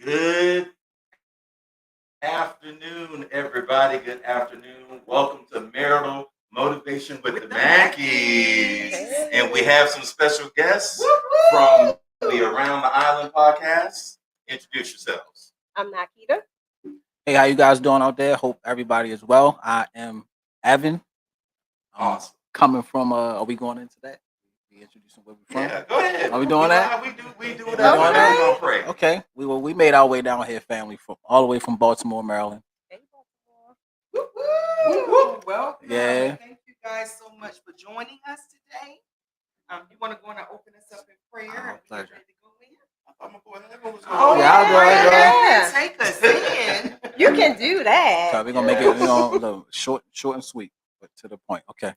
Good afternoon, everybody. Good afternoon. Welcome to Marital Motivation with the Mackies. Hey. And we have some special guests from the Around the Island podcast. Introduce yourselves. I'm Nakita. Hey, how you guys doing out there? Hope everybody is well. I am Evan. Awesome. Coming from are we going into that? We introducing where we from? Yeah, go ahead. Are we doing that? We do doing that. that? We're gonna pray. Okay. We made our way down here, family, from all the way from Baltimore, Maryland. Hey, Baltimore. Whoop, whoop. Welcome. Yeah. Thank you guys so much for joining us today. You want to go and open us up in prayer? Pleasure. Ready to go in? I'm gonna go ahead. Who's Oh, going? Yeah, I'll go ahead, go ahead. Take us in. You can do that. So we're gonna make it, a little short and sweet, but to the point. Okay.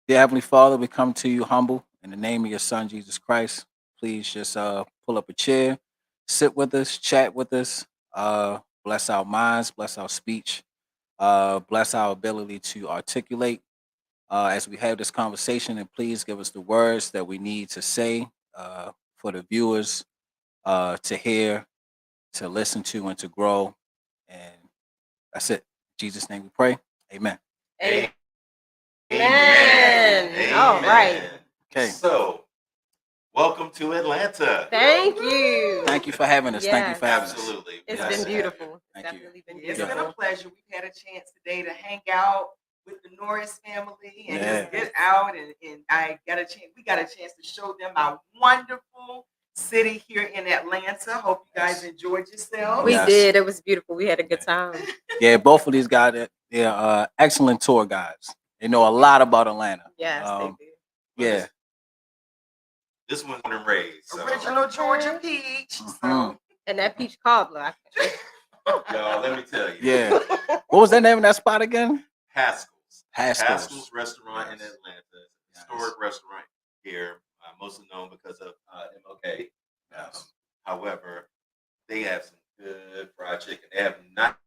Dear Heavenly Father, we come to you humble in the name of your Son Jesus Christ. Please just pull up a chair, sit with us, chat with us. Bless our minds, bless our speech, bless our ability to articulate as we have this conversation, and please give us the words that we need to say for the viewers to hear, to listen to, and to grow. And that's it. In Jesus' name we pray. Amen. Amen. Amen. All right. Okay. So, welcome to Atlanta. Thank you. Thank you for having us. Thank you Yes. for having us. Absolutely. It's Yes. been beautiful. Thank you. Definitely been It's beautiful. been a pleasure. We've had a chance today to hang out with the Norris family and Yeah. just get out and we got a chance to show them our wonderful city here in Atlanta. Hope you guys enjoyed yourselves. We Yes. did. It was beautiful. We had a good time. Yeah, both of these guys, they're excellent tour guides. They know a lot about Atlanta. Yes, they did. Yeah. This one's born and raised. So. Original Georgia peach. So And that peach cobbler. Y'all, let me tell you. Yeah. What was the name of that spot again? Haskell's. Haskell's. Haskell's Restaurant in Atlanta. Historic restaurant here, mostly known because of MLK. Yes. However, they have some good fried chicken. They have not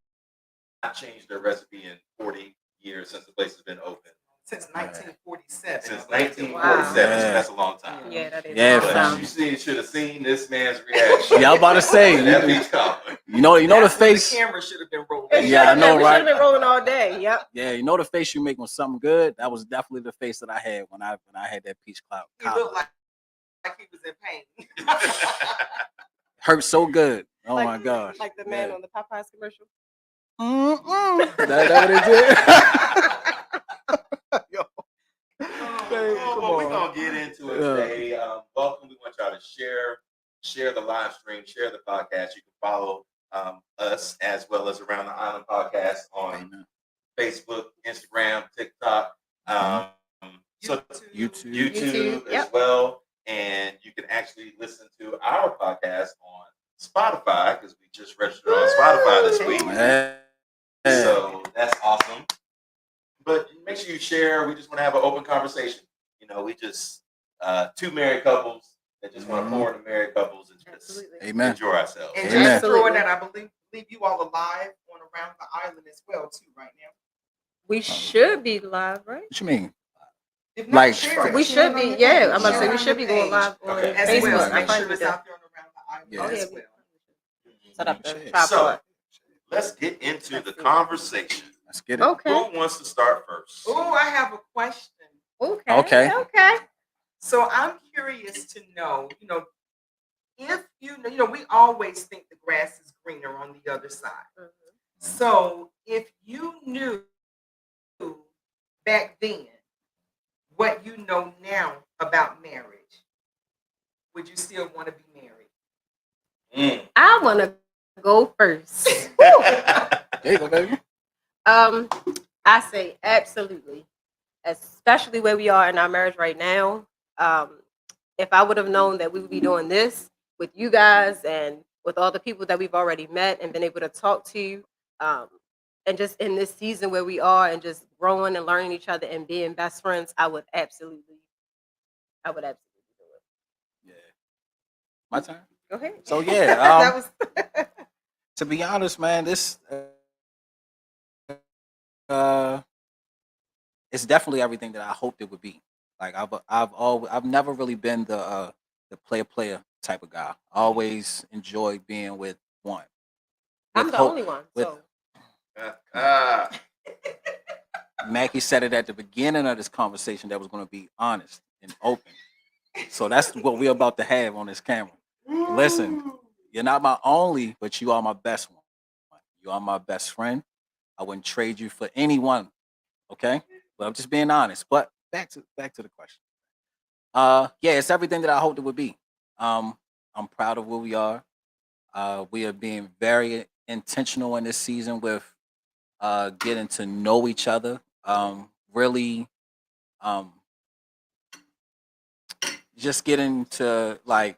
changed their recipe in 40 years since the place has been open. since 1947. Since 1947, so that's a long time. Yeah, that is. Yeah, awesome. But you should have seen this man's reaction. Yeah, I'm about to say. That peach cobbler. You know the That's when face. The camera should have been rolling. Yeah, I know, We right? should have been rolling all day. Yep. Yeah, you know the face you make when something good. That was definitely the face that I had when I had that peach cloud. He looked like he was in pain. Hurt so good. Oh Like- my gosh. Like the man Yeah. on the Popeyes commercial. That what it did. Yo. Well, Come we're on. gonna get into it today. Welcome. We want y'all to share the live stream, share the podcast. You can follow us as well as Around the Island podcast on Amen. Facebook, Instagram, TikTok, so YouTube. YouTube as Yep. well. And you can actually listen to our podcast on Spotify because we just registered on Spotify this week. Yeah. So that's awesome. But make sure you share. We just want to have an open conversation. You know, we just two married couples that just want to pour into married couples and just Absolutely. Amen. enjoy ourselves. And Amen. just throwing that, I believe you all are live on Around the Island as well too right now. We should be live, right? What you mean? If Like, share it. We Share should it be. on your Yeah, page. I'm about to Share say it we on should be your going page live on Okay. as Facebook. well. I Make probably sure it's do. out there on Around the Island Yeah. as Oh, well. Set up the So, tripod. Let's get into the conversation. Let's get it. Okay. Who wants to start first? Oh, I have a question. Okay. Okay. Okay. So I'm curious to know, if we always think the grass is greener on the other side. So if you knew back then what you know now about marriage, would you still want to be married? I want to go first. There you go, baby. I say absolutely, especially where we are in our marriage right now. If I would have known that we would be doing this with you guys and with all the people that we've already met and been able to talk to, and just in this season where we are and just growing and learning each other and being best friends, I would absolutely do it. Yeah. My turn. Go ahead. So yeah, That was to be honest, man, this it's definitely everything that I hoped it would be. Like I've never really been the player type of guy. I always enjoy being with one. I'm With the hope. only one. With So Ah, Mackie said it at the beginning of this conversation that was going to be honest and open. So that's what we're about to have on this camera. Listen, you're not my only, but you are my best one. You are my best friend. I wouldn't trade you for anyone. Okay, but I'm just being honest. But back to the question. Yeah, it's everything that I hoped it would be. I'm proud of where we are. We are being very intentional in this season with getting to know each other. Really, um, just getting to like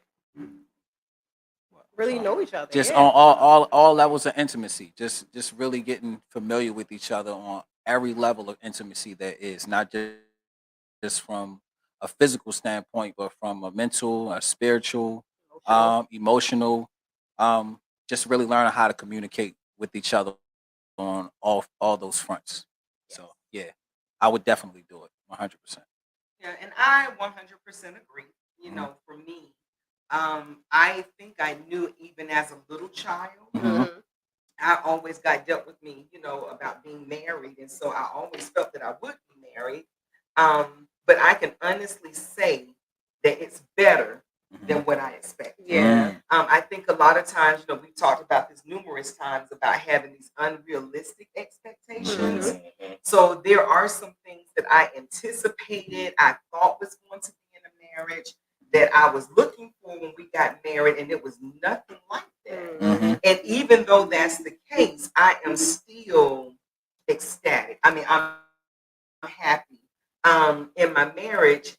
really know each other. just Yeah. on all levels of intimacy. Just really getting familiar with each other on every level of intimacy there is, not just from a physical standpoint, but from a mental, a spiritual, emotional. Just really learning how to communicate with each other on all those fronts. So yeah, I would definitely do it 100%. Yeah, and I 100% agree. You know, for me, I think I knew even as a little child, Mhm. I always got dealt with me, about being married, and so I always felt that I would be married. But I can honestly say that it's better than what I expected. Yeah. I think a lot of times, we've talked about this numerous times about having these unrealistic expectations. mhm. So there are some things that I anticipated, I thought was going to be in a marriage that I was looking for when we got married, and it was nothing like that. Mhm. And even though that's the case, I am still ecstatic. I mean, I'm happy. In my marriage,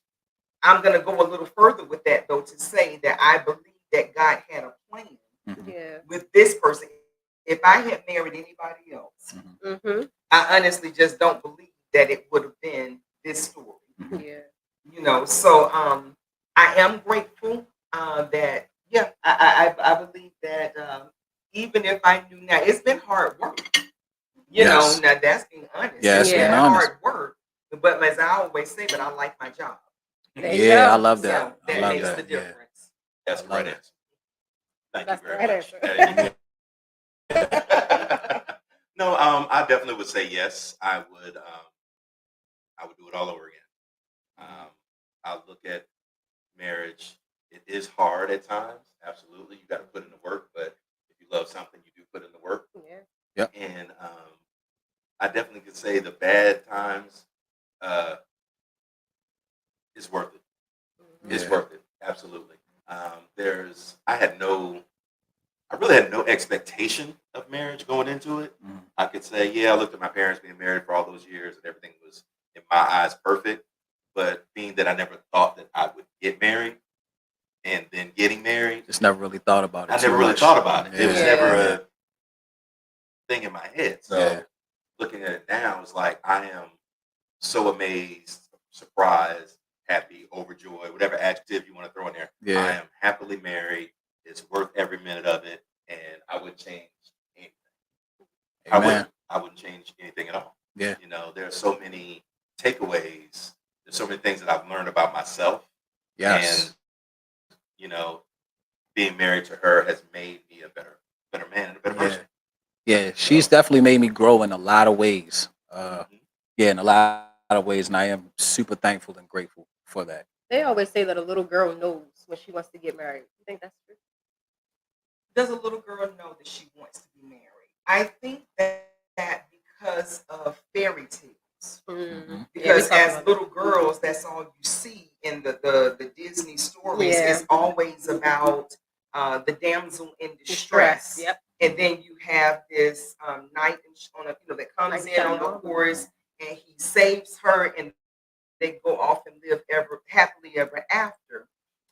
I'm going to go a little further with that, though, to say that I believe that God had a plan Yeah. with this person. If I had married anybody else, Mhm. I honestly just don't believe that it would have been this story. Yeah. So I am grateful that I believe that even if I knew now, it's been hard work. Yes. Now that's being honest. Yes, It's been being honest. hard work, but as I always say, but I like my job. There you Yeah, go. I love So that. I that love makes that. the Yeah. difference. That's I the love right it. answer. Thank That's you the very right much. answer. No, I definitely would say yes. I would do it all over again. Um, I look at marriage. It is hard at times. Absolutely, you got to put in the work. But if you love something, you do put in the work. Yeah. Yep. And I definitely could say the bad times uh, is worth it. It's Yeah. worth it. Absolutely. I really had no expectation of marriage going into it. Mhm. I could say, yeah, I looked at my parents being married for all those years and everything was, in my eyes, perfect. But being that I never thought that I would get married and then getting married, Just never really thought about it I too never really much. thought about it. It was Yeah. never Yeah. a thing in my head. So Yeah. looking at it now, it's like I am so amazed, surprised, happy, overjoyed, whatever adjective you want to throw in there. I Yeah. am happily married. It's worth every minute of it, and I wouldn't change anything. I Amen. wouldn't. I wouldn't change anything at all. Yeah. There are so many takeaways. There's so many things that I've learned about myself, Yes. and you know, being married to her has made me a better man and a better Yeah. person. Yeah. She's So, definitely made me grow in a lot of ways. mhm. Yeah, in a lot of ways, and I am super thankful and grateful for that. They always say that a little girl knows when she wants to get married. You think that's true? Does a little girl know that she wants to be married? I think that because of fairy tales. Mm-hmm. Mhm. Yeah, we Because talked as about little girls, that's all you see in the Disney stories. Yeah. It's always about the damsel in that. distress. Yep. And then you have this knight that comes Knight in on the Shyamalan. horse and he saves her and they go off and live ever happily ever after.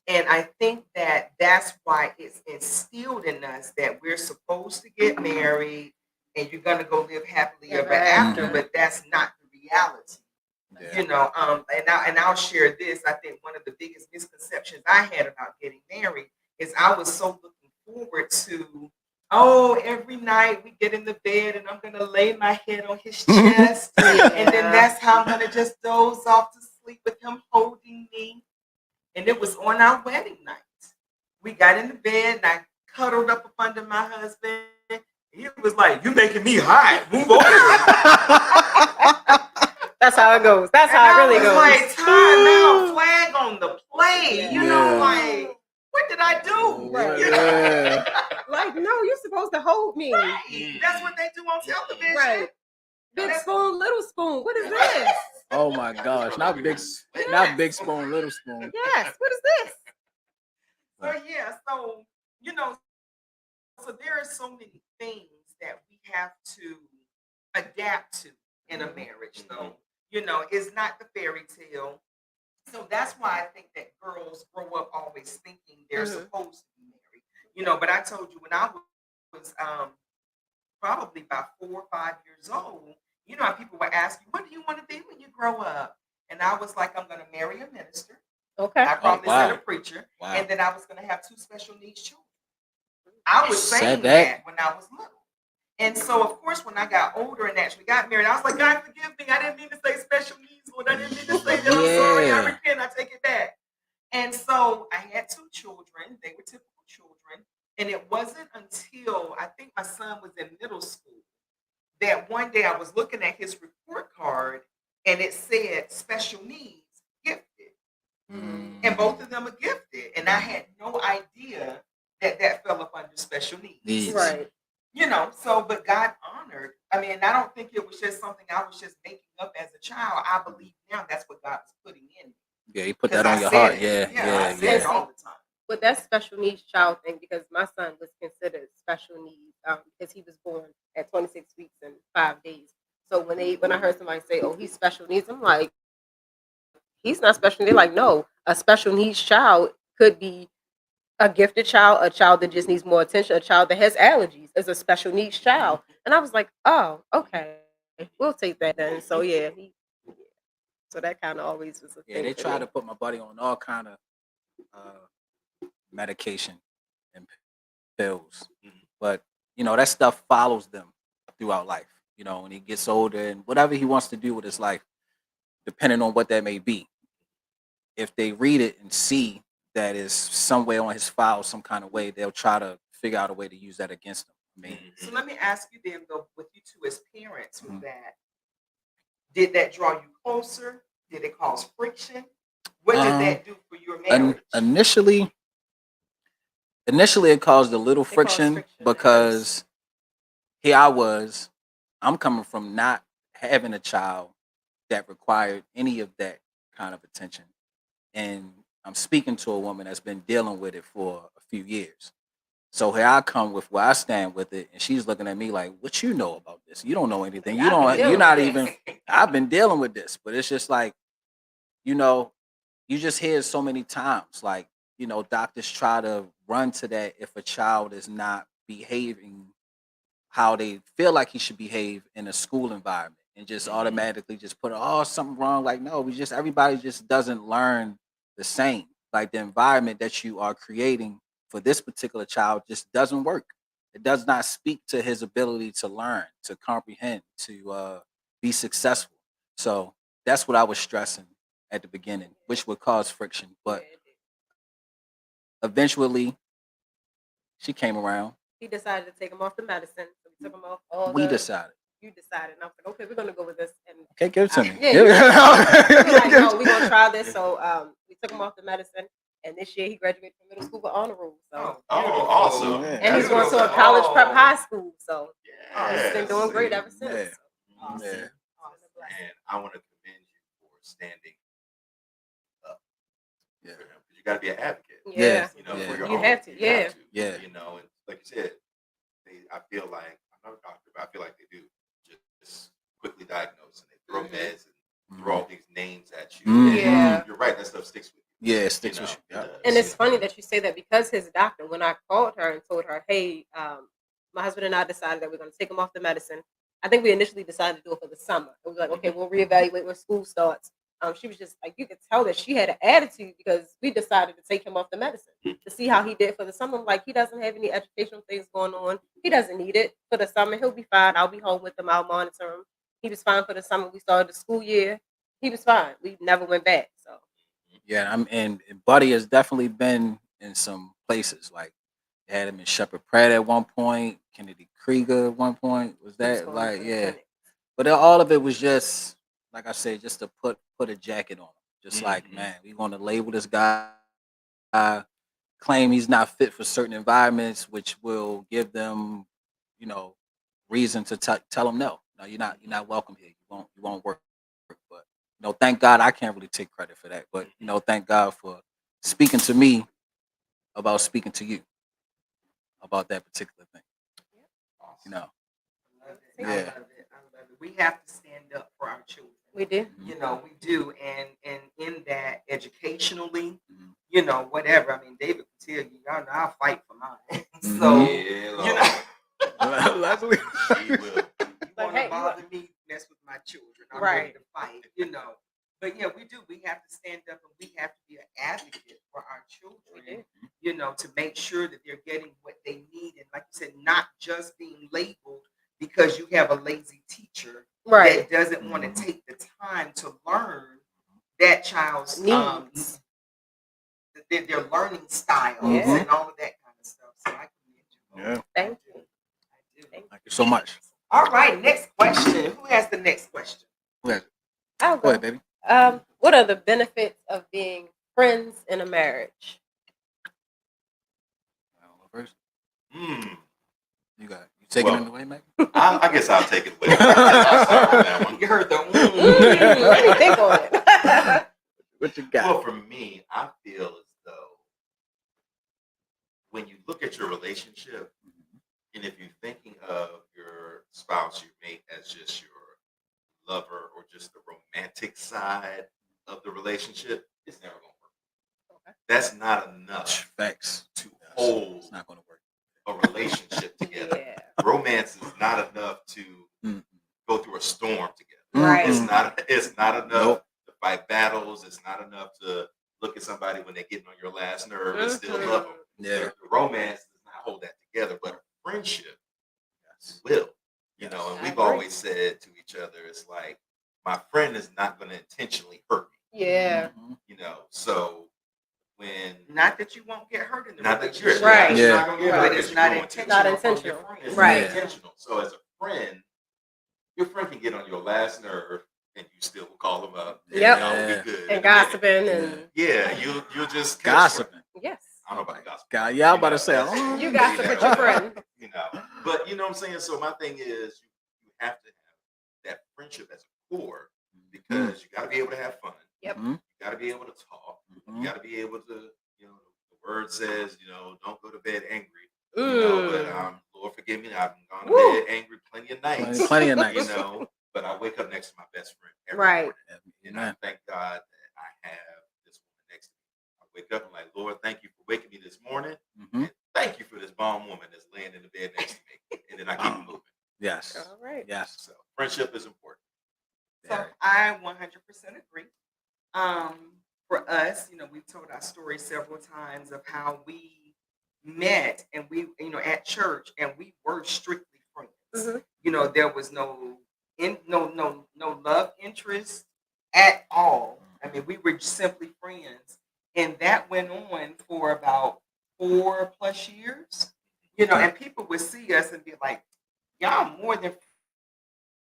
And I think that that's why it's instilled in us that we're supposed to get married and you're going to go live happily ever Ever after, after. but that's not the reality. Yeah. And I'll share this. I think one of the biggest misconceptions I had about getting married is I was so looking forward to, every night we get in the bed and I'm gonna lay my head on his chest, and then that's how I'm gonna just doze off to sleep with him holding me. And it was on our wedding night we got in the bed and I cuddled up under my husband. He was like, "You making me hot. Move over." That's how it goes. That's And how it I really was goes. like, time out, flag on the play. You know, Yeah. like, what did I do? Right. You know? Yeah. Like, no, you're supposed to hold me. Right. That's what they do on television. Right. Big spoon, little spoon. What is this? Oh my gosh. Not big spoon, little spoon. Yes. What is this? So yeah, so you know, so there are so many things that we have to adapt to in a marriage. So, you know, it's not the fairy tale. So that's why I think that girls grow up always thinking they're supposed to be married. You know, but I told you when I was probably about 4 or 5 years old, you know, how people would ask you, "What do you want to be when you grow up?" And I was like, "I'm going to marry a minister." Okay. I probably said wow. a preacher, Wow. and then I was going to have 2 special needs children. I was Said saying that? that when I was little. And so, of course, when I got older and actually got married, I was like, "God, forgive me. I didn't mean to say special needs, Lord. I didn't mean to say that. I'm sorry. I Yeah. repent. I take it back." And so I had 2 children. They were typical children. And it wasn't until I think my son was in middle school that one day I was looking at his report card and it said special needs gifted. And both of them are gifted. And I had no idea that that fell up under special needs. Needs. Right. You know, so, but God honored. I mean, I don't think it was just something I was just making up as a child. I believe now that's what God was putting in me. Yeah, you put 'Cause that on I your said heart. it. Yeah, I said it all the time. With that special needs child thing, because my son was considered special needs because he was born at 26 weeks and 5 days. So when I heard somebody say, "Oh, he's special needs," I'm like, he's not special. They're like, no, a special needs child could be a gifted child, a child that just needs more attention, a child that has allergies is a special needs child. And I was like, oh, okay, we'll take that then. So yeah, so that kind of always was a Yeah, thing. they for try me. to put my buddy on all kind of medication and pills, but you know that stuff follows them throughout life. You know, when he gets older and whatever he wants to do with his life, depending on what that may be. If they read it and see that is somewhere on his file, some kind of way, they'll try to figure out a way to use that against him. I mean, So let me ask you then, though, with you two as parents, with Mhm. that, did that draw you closer? Did it cause friction? What did that do for your marriage? initially it caused a little caused friction friction at because here I'm coming from not having a child that required any of that kind of attention. And I'm speaking to a woman that's been dealing with it for a few years. So here I come with where I stand with it, and she's looking at me like, "What you know about this? You don't know anything. You I've been don't. dealing You're not with even. this." I've been dealing with this, but it's just like, you know, you just hear it so many times. Like, you know, doctors try to run to that if a child is not behaving how they feel like he should behave in a school environment, and just automatically just put, oh, something wrong. Like, no, everybody just doesn't learn the same. Like the environment that you are creating for this particular child just doesn't work. It does not speak to his ability to learn, to comprehend, to be successful. So that's what I was stressing at the beginning, which would cause friction. But eventually, she came around. He decided to take him off the medicine. So we took him off all We the. decided. You decided, and I was like, okay, we're gonna go with this. And Okay, give it to me. yeah, Give we it- were like, no, we're gonna try this. So we took him off the medicine, and this year he graduated from middle school with honor roll. So awesome. Yeah. and he's That's going to a awesome. college prep high school. So he's been Yes. doing great ever since. Yeah. So, Yeah. And I want to commend you for standing up Yeah. for him, because you got to be an advocate. yeah. You know, Yeah. for your You own. have to, yeah. Yeah. You know, and like you said, I feel like I'm not a doctor, but I feel like they do just quickly diagnose and they throw meds and throw all these names at you. Mhm. And Yeah. you're right. That stuff sticks with you. Yeah, it sticks with you. It does. And it's funny that you say that because his doctor, when I called her and told her, hey, my husband and I decided that we're going to take him off the medicine. I think we initially decided to do it for the summer. It was like, okay, we'll reevaluate when school starts. She was just like, you could tell that she had an attitude because we decided to take him off the medicine to see how he did for the summer. I'm like, he doesn't have any educational things going on. He doesn't need it for the summer. He'll be fine. I'll be home with him. I'll monitor him. He was fine for the summer. We started the school year. He was fine. We never went back. So Yeah, and Buddy has definitely been in some places. Like they had him in Shepherd Pratt at one point, Kennedy Krieger at one point. Was Who's that going like to the yeah? clinic. But all of it was just like I said, just to put a jacket on him. Just like, Mhm. man, we want to label this guy, claim he's not fit for certain environments, which will give them, you know, reason to tell him no. No, you're not welcome here. You won't work. But thank God I can't really take credit for that. But thank God for speaking to me about speaking to you about that particular thing. You know. I love it. Yeah. I love it. I love it. We have to stand up for our children. We do. You know, we do, and in that educationally, Mhm. whatever. I mean, David can tell you, y'all know I'll fight for mine. Mhm. So, Yeah, Lord. you know, Leslie. She will. you Like, want hey, to you bother me, mess with my children. I'm Right. ready to fight, you know. But yeah, we do. We have to stand up and we have to be an advocate for our children, to make sure that they're getting what they need. And like you said, not just being labeled because you have a lazy teacher Right. that doesn't want to take the time to learn that child's Needs. their learning styles Yeah. and all of that kind of stuff. So I commend you. Yeah. Thank you. I do. Thank you so much. All right, next question. Who has the next question? Go ahead, I'll go go. ahead, baby. What are the benefits of being friends in a marriage? I don't know first. Hmm. You take Well, it in the way, Mac? I guess I'll take it away. I'll start on that one. You heard the Let me think on it. What you got? Well, for me, I feel as though when you look at your relationship, and if you're thinking of your spouse, your mate, as just your lover or just the romantic side of the relationship, it's never going to work. Okay. That's not enough Facts. to Yes. hold It's not going to work. a relationship together. Yeah. Romance is not enough to Mm. go through a storm together. Right. It's not enough Nope. to fight battles. It's not enough to look at somebody when they're getting on your last nerve and still love them. Yeah. The romance does not hold that together, but a friendship Yes. will. Yes. And I we've agree. always said to each other, it's like my friend is not going to intentionally hurt me. Yeah. Mhm. So when Not that you won't get hurt in the not that you're, relationship. Right. you're Yeah. not going to get Right. hurt, But but it's you're not going to. intentional. Not from your intentional. friend. It's Right. not intentional. So as a friend, your friend can get on your last nerve, and you still will call them up. And Yep. y'all will be good. And in a minute. gossiping and Yeah, you'll just catch Gossiping. yes. I don't know about gossip. God, yeah, I'm about to You say. know, Oh, You gossip with your friend. But you know what I'm saying? So my thing is you have to have that friendship as a core because you got to be able to have fun. Yep. Mhm. You got to be able to talk. You Mhm. got to be able to, the word says, don't go to bed angry. Mm. But Lord forgive me, I've gone to Woo. bed angry plenty of nights. Plenty of nights. But I wake up next to my best friend every Right. morning. And I thank God that I have this woman next to me. I wake up and like, Lord, thank you for waking me this morning. Mhm. And thank you for this bomb woman that's laying in the bed next to me. And then I keep moving. Yes. All right. Yes. So friendship is important. So Very. I 100% agree. For us, we've told our story several times of how we met and we, at church, and we were strictly friends. Mhm. There was no love interest at all. I mean, we were simply friends, and that went on for about 4+ years. And people would see us and be like, "Y'all more than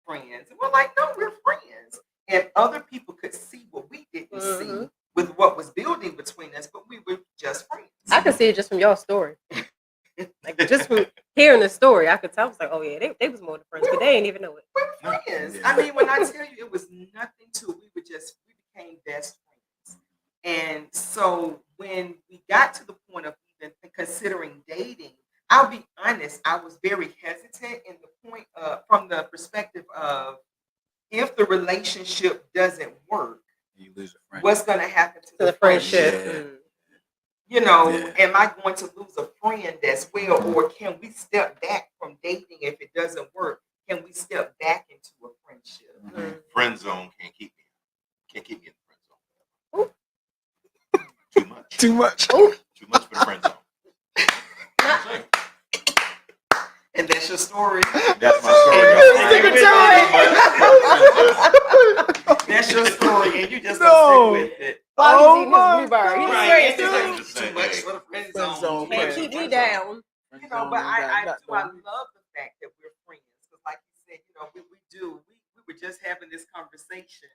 friends," and we're like, "No, we're friends." And other people could see what we didn't see with what was building between us, but we were just friends. I could see it just from your story. Like just from hearing the story, I could tell. I was like, oh yeah, they was more than friends, but they ain't even know it. We were friends. Yeah. I mean, when I tell you, it was nothing to it. We became best friends. And so when we got to the point of even considering dating, I'll be honest, I was very hesitant in the point from the perspective of if the relationship doesn't work, You lose a friend. what's going to happen to To the friendship? friendship. Yeah. Am I going to lose a friend as well? Or can we step back from dating if it doesn't work? Can we step back into a friendship? Mhm. Friend zone can't keep me in the friend zone. Ooh. Too much. Too much. Too much for the friend zone. That's it. And that's your story. That's my story. Stick it to it. That's your story, and you just No. gonna stick with it. While Oh he's eating my his blueberry. He's God. Right, serious. and He's just like, Just too saying, much hey, for the friend friend zone. zone, can't friend keep me zone. down. You know, but I love the fact that we're friends. Because like you said, you know, we were just having this conversation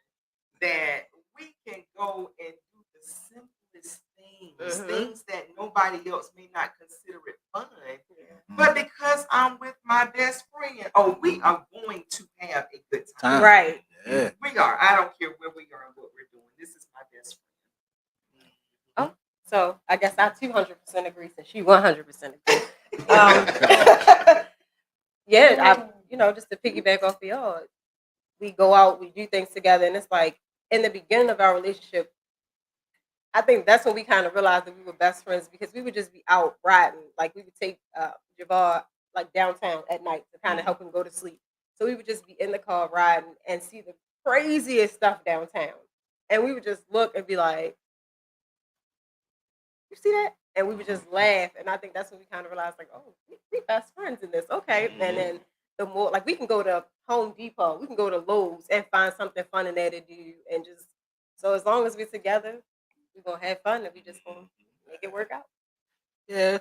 that we can go and do the simplest things, Mhm. things that nobody else may not consider it fun. Mm-hmm. But because I'm with my best friend, oh, we are going to have a good time. Time. Right. Yeah. We are. I don't care where we are and what we're doing. This is my best friend. So I guess I 200% agree since she 100% agree. Yeah, just to piggyback off of y'all, we go out, we do things together, and it's like in the beginning of our relationship, I think that's when we kind of realized that we were best friends because we would just be out riding. Like we would take Javar like downtown at night to kind of help him go to sleep. So we would just be in the car riding and see the craziest stuff downtown, and we would just look and be like, "You see that?" And we would just laugh. And I think that's when we kind of realized, like, oh, we best friends in this, okay? And then the more like we can go to Home Depot, we can go to Lowe's and find something fun in there to do, and just so as long as we're together, we're gonna have fun and we just gonna make it work out. Yeah,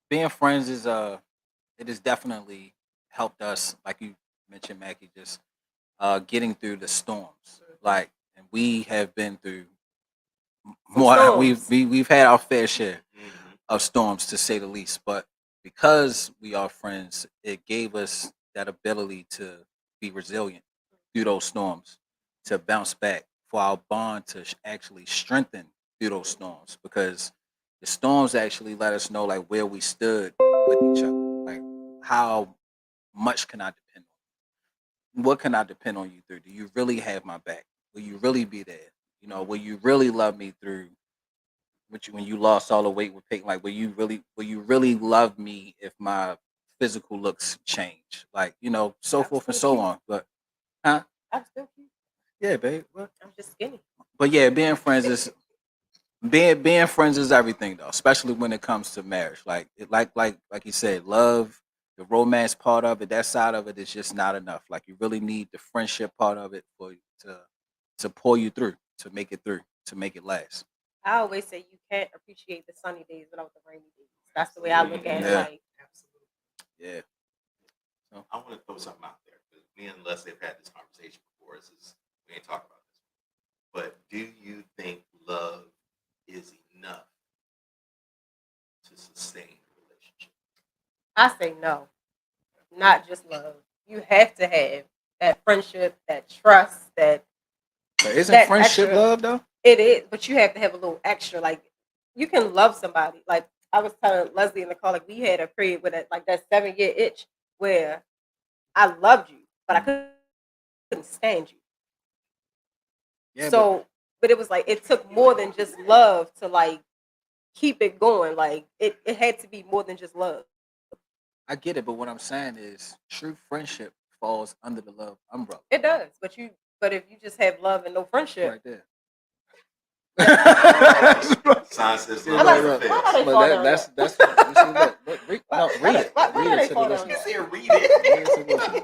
being friends is it has definitely helped us, like you mentioned, Mackie, just getting through the storms. Like, and we have been through more. Storms. We've had our fair share Mhm. of storms, to say the least. But because we are friends, it gave us that ability to be resilient through those storms, to bounce back, for our bond to actually strengthen through those storms. Because the storms actually let us know like where we stood with each other, like how much can I depend on? What can I depend on you through? Do you really have my back? Will you really be there? Will you really love me through when you lost all the weight with Peyton? Like, will you really love me if my physical looks change? Like, so forth and so on. But huh? I'm still cute. Yeah, babe. What? I'm just skinny. But yeah, being friends is everything though, especially when it comes to marriage. Like like you said, love, the romance part of it, that side of it is just not enough. Like you really need the friendship part of it for to pull you through, to make it through, to make it last. I always say you can't appreciate the sunny days without the rainy days. That's the way I look at it. Yeah. Like, Absolutely. Yeah. So, I want to throw something out there because me and Leslie have had this conversation before. We ain't talked about this, but do you think love is enough to sustain a relationship? I say no, not just love. You have to have that friendship, that trust, but isn't that friendship extra. love though? It is, but you have to have a little extra. Like you can love somebody. Like I was telling Leslie in the call, like we had a period with that 7-year itch where I loved you, but I couldn't stand you. Yeah, But it was like it took more than just love to like keep it going. Like it had to be more than just love. I get it. But what I'm saying is, true friendship falls under the love umbrella. It does, but if you just have love and no friendship, Right there. Sign says Yeah, love like, never why not fails. they fall down that's there? that's what you see. Look, read it. why Read they it to the fall down listeners. You there? said read Read it. it to the listeners.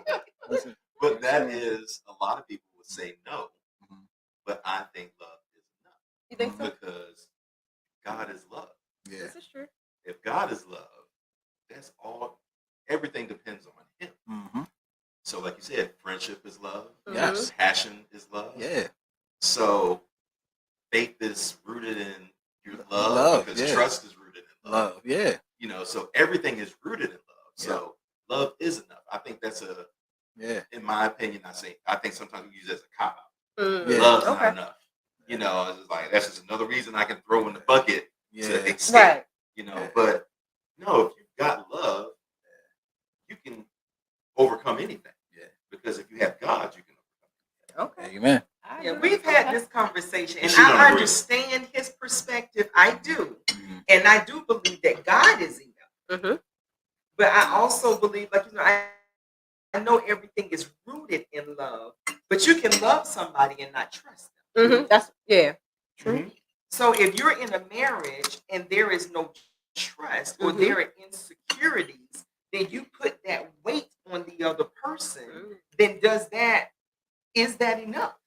Listen. But that is a lot of people would say no, Mhm. but I think love is enough You think so? because God is love. Yeah. This is true. If God is love, that's all. Everything depends on Him. Mm-hmm. So, like you said, friendship is love. Yes. Passion is love. Yeah. So, faith is rooted in your love, Love, because yeah. trust is rooted in love. Love. Yeah. So everything is rooted in love. So love is enough. I think that's Yeah. in my opinion, I think sometimes we use it as a cop out. Yeah. Love's Okay. not enough. It's just like that's just another reason I can throw in the bucket Yeah. to escape. Right. Yeah. But no, if you've got love, you can overcome anything. Yeah. Because if you have God, you can overcome Okay. Amen. I Yeah, agree. we've had Okay. this conversation, and She don't I agree. understand his perspective. I do, Mhm. and I do believe that God is enough. Mhm. But I also believe, like I know everything is rooted in love, but you can love somebody and not trust them. Mhm. That's True. true. So if you're in a marriage and there is no trust or Mhm. there are insecurities, then you put that weight on the other person. Mhm. Then is that enough?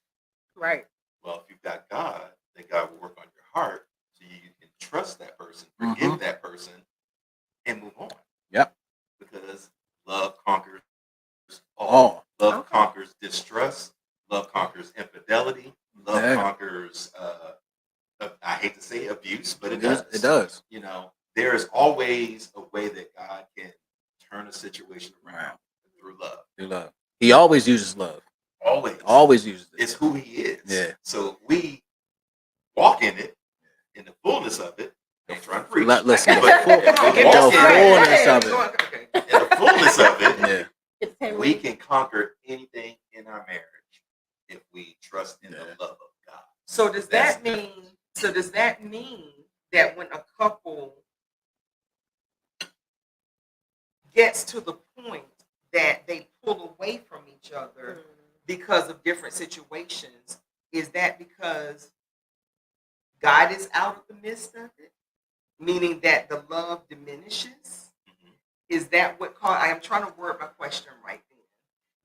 and move on. Yep. Because love conquers all. Oh, Love Okay. conquers distrust. Love conquers infidelity. Love Yeah. conquers, I hate to say abuse, but it It does. does. You know, there is always a way that God can turn a situation around through love. Through love. He always uses love. Always. Always uses it. It's who he is. Yeah. So we walk in it, in the fullness of it. Ain't trying to preach. Listen, But the full- if we Come on, get walk the this in right. fullness Hey, of we it. going- okay. in the fullness of it, Yeah. It's 10 we weeks. can conquer anything in our marriage if we trust in Yeah. the love of God. So does That's- that mean? So does that mean that when a couple gets to the point that they pull away from each other because of different situations, is that because God is out of the midst of it, meaning that the love diminishes? Mhm. Is that what caused? I am trying to word my question right then.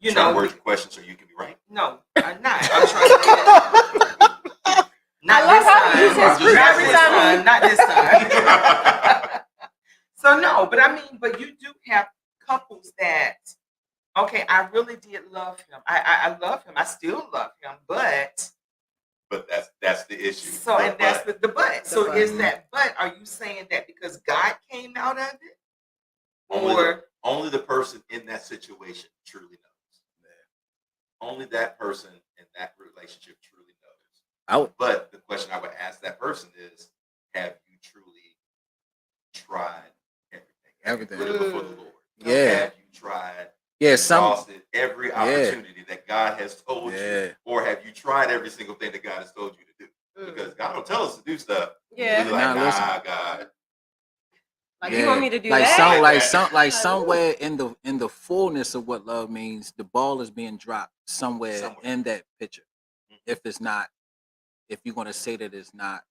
You Trying to know, word your question so you can be right. no, I'm not. I'm trying to get it. Not I love this how you time. just screw Not every this time he- time. Not this time. So no, but I mean, but you do have couples that, okay, I really did love him. I love him. I still love him, but But that's the issue. so and that's the but. So but. is that but? Are you saying that because God came out of it, or only the person in that situation truly knows. Only that person in that relationship truly knows. But the question I would ask that person is, have you truly tried everything? Have you Everything. put it before the Lord? Yeah. Have you tried Yeah. Some. exhausted every opportunity that God has told you? Yeah. Or have you tried every single thing that God has told you to do? Because God don't tell us to do stuff. Yeah. We're like, Nah, listen. nah, God. Like, you want me to do that? Somewhere in the fullness of what love means, the ball is being dropped somewhere. In that picture. Mhm. If you're gonna say that it's not,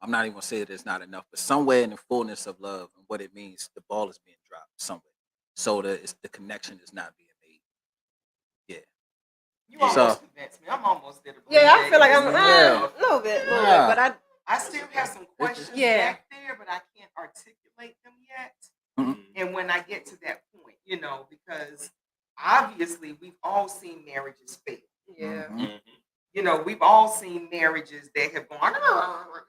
I'm not even gonna say that it's not enough, but somewhere in the fullness of love and what it means, the ball is being dropped somewhere, so that the connection is not being made. Yeah. you Yeah. almost So- convinced me? I'm almost there to believe Yeah, I that feel like it I'm is Yeah. love. a little bit, Yeah. but I still have some questions Yeah. back there, but I can't articulate them yet. Mhm. And when I get to that point, you know, because obviously we've all seen marriages fail. yeah. Mhm. Mhm. You know, we've all seen marriages that have gone,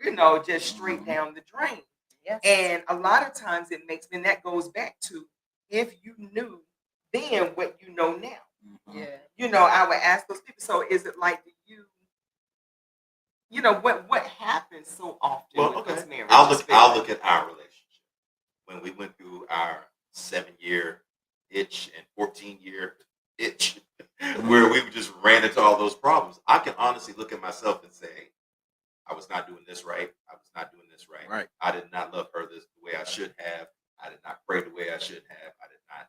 you know, just straight Mhm. down the drain. Yes. And a lot of times it makes, and that goes back to if you knew then what you know now. Mhm. Yeah. You know, I would ask those people, so is it like you know, what happens so often Well, with okay. those marriages? I'll look at our relationship. When we went through our 7-year itch and 14-year itch, where we just ran into all those problems, I can honestly look at myself and say, I was not doing this right. I was not doing this right. Right. I did not love her the way I should have. I did not pray the way I should have. I did not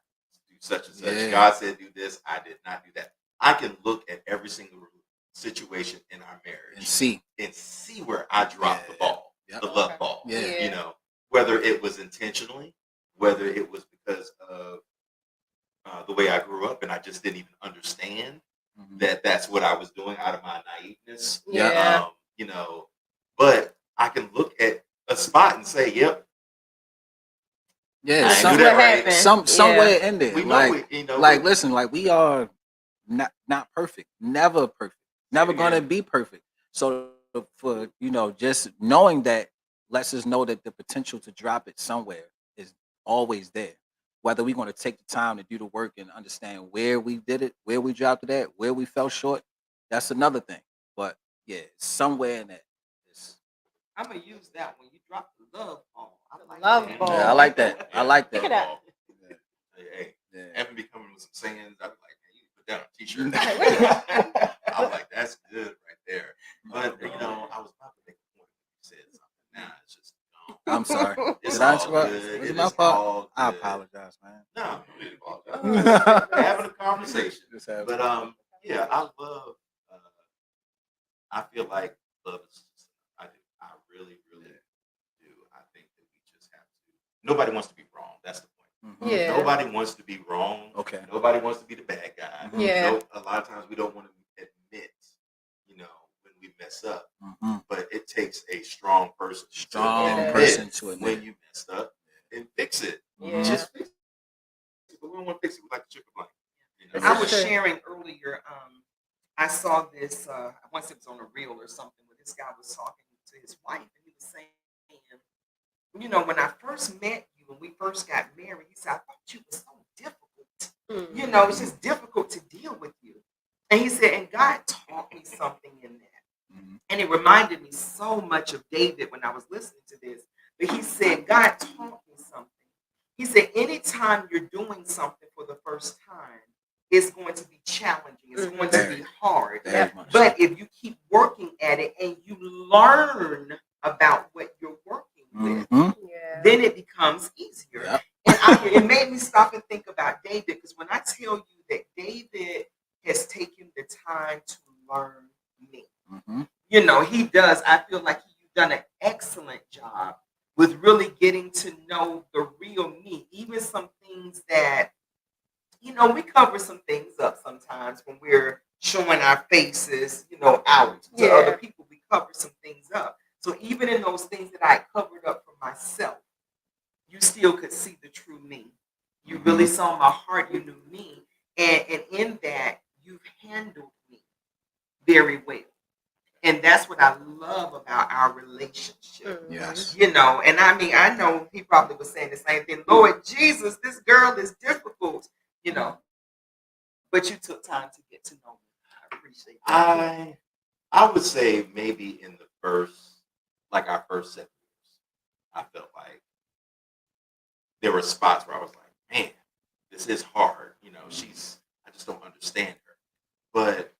do such and such. Yeah. God said do this. I did not do that. I can look at every single situation in our marriage And see. where I dropped the Yeah. ball, Yep. the love Okay. ball. Yeah. You know, whether it was intentionally, whether it was because of the way I grew up and I just didn't even understand Mhm. that that's what I was doing out of my naiveness. Yeah. You know, but I can look at a spot and say, "Yep, Yeah. I ain't do What that right." happened? Somewhere in there. We know like it. You know, like listen, like we are not perfect. Never perfect. Never Say it gonna again. be perfect. So for just knowing that lets us know that the potential to drop it somewhere is always there. Whether we're gonna take the time to do the work and understand where we did it, where we dropped it at, where we fell short, that's another thing. But yeah, somewhere in that. It's, I'm gonna use that one. You dropped the love ball. I like Love that. ball. yeah, I like that. I like Pick that. it up. Hey, Yeah. Evan be coming with some sayings. I'd be like, "Man, you need to put down a T-shirt." Like, wait a I'm like, "That's good right there." But I was about to make a point when you said something. Now it's just gone. I'm sorry. It's Did I all interrupt? good. Was It it my is fault? all I good. apologize, man. No, I don't need to apologize. Just Just having a conversation. have- But yeah, I love. I feel like love is. I do. I really, really do. I think that we just have to. Nobody wants to be wrong. That's the point. Mhm. Yeah. Nobody wants to be wrong. Okay. Nobody wants to be the bad guy. Yeah. A lot of times we don't want to admit, when we mess up. Mhm. But it takes a strong person Strong to admit person to admit when it. you messed up and fix it. Yeah. Just fix it, but we don't want to fix it with like a chicken blanket. You know? This I is was true. sharing earlier. I saw this once it was on a reel or something where this guy was talking to his wife, and he was saying, you know, when I first met you, when we first got married, he said, I thought you were so difficult. You know, it's just difficult to deal with you. And he said, and God taught me something in that. And it reminded me so much of David when I was listening to this. But he said, God taught me something. He said, anytime you're doing something for the first time, it's going to be challenging. It's going to be hard. Very much. But if you keep working at it and you learn about what you're working with, Yeah. then it becomes easier. Yep. And it made me stop and think about David, because when I tell you that David has taken the time to learn me, you know, he does. I feel like he's done an excellent job with really getting to know the real me, even some things that, you know, we cover some things up sometimes when we're showing our faces, you know, out to other people. We cover some things up. So even in those things that I covered up for myself, you still could see the true me. You really saw my heart. You knew me. And in that, you've handled me very well. And that's what I love about our relationship. Yes. You know, and I mean, I know he probably was saying the same thing. Lord Jesus, this girl is difficult, you know. But you took time to get to know me. I appreciate that. I would say maybe in the first, like our first 7 years, I felt like there were spots where I was like, man, this is hard. You know, I just don't understand her. But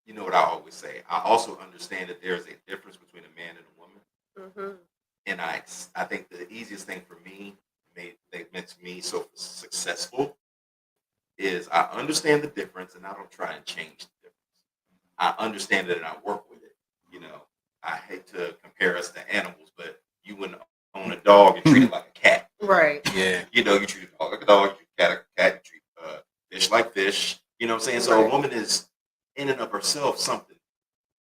you know what I always say, I also understand that there's a difference between a man and a woman. And I think the easiest thing for me, that makes me so successful, is I understand the difference and I don't try and change the difference. I understand it and I work with it. You know, I hate to compare us to animals, but you wouldn't own a dog and treat it like a cat. Right. Yeah. You know, you treat a dog like a dog, you treat a cat like a cat, you treat fish like fish. You know what I'm saying? So a woman is in and of herself something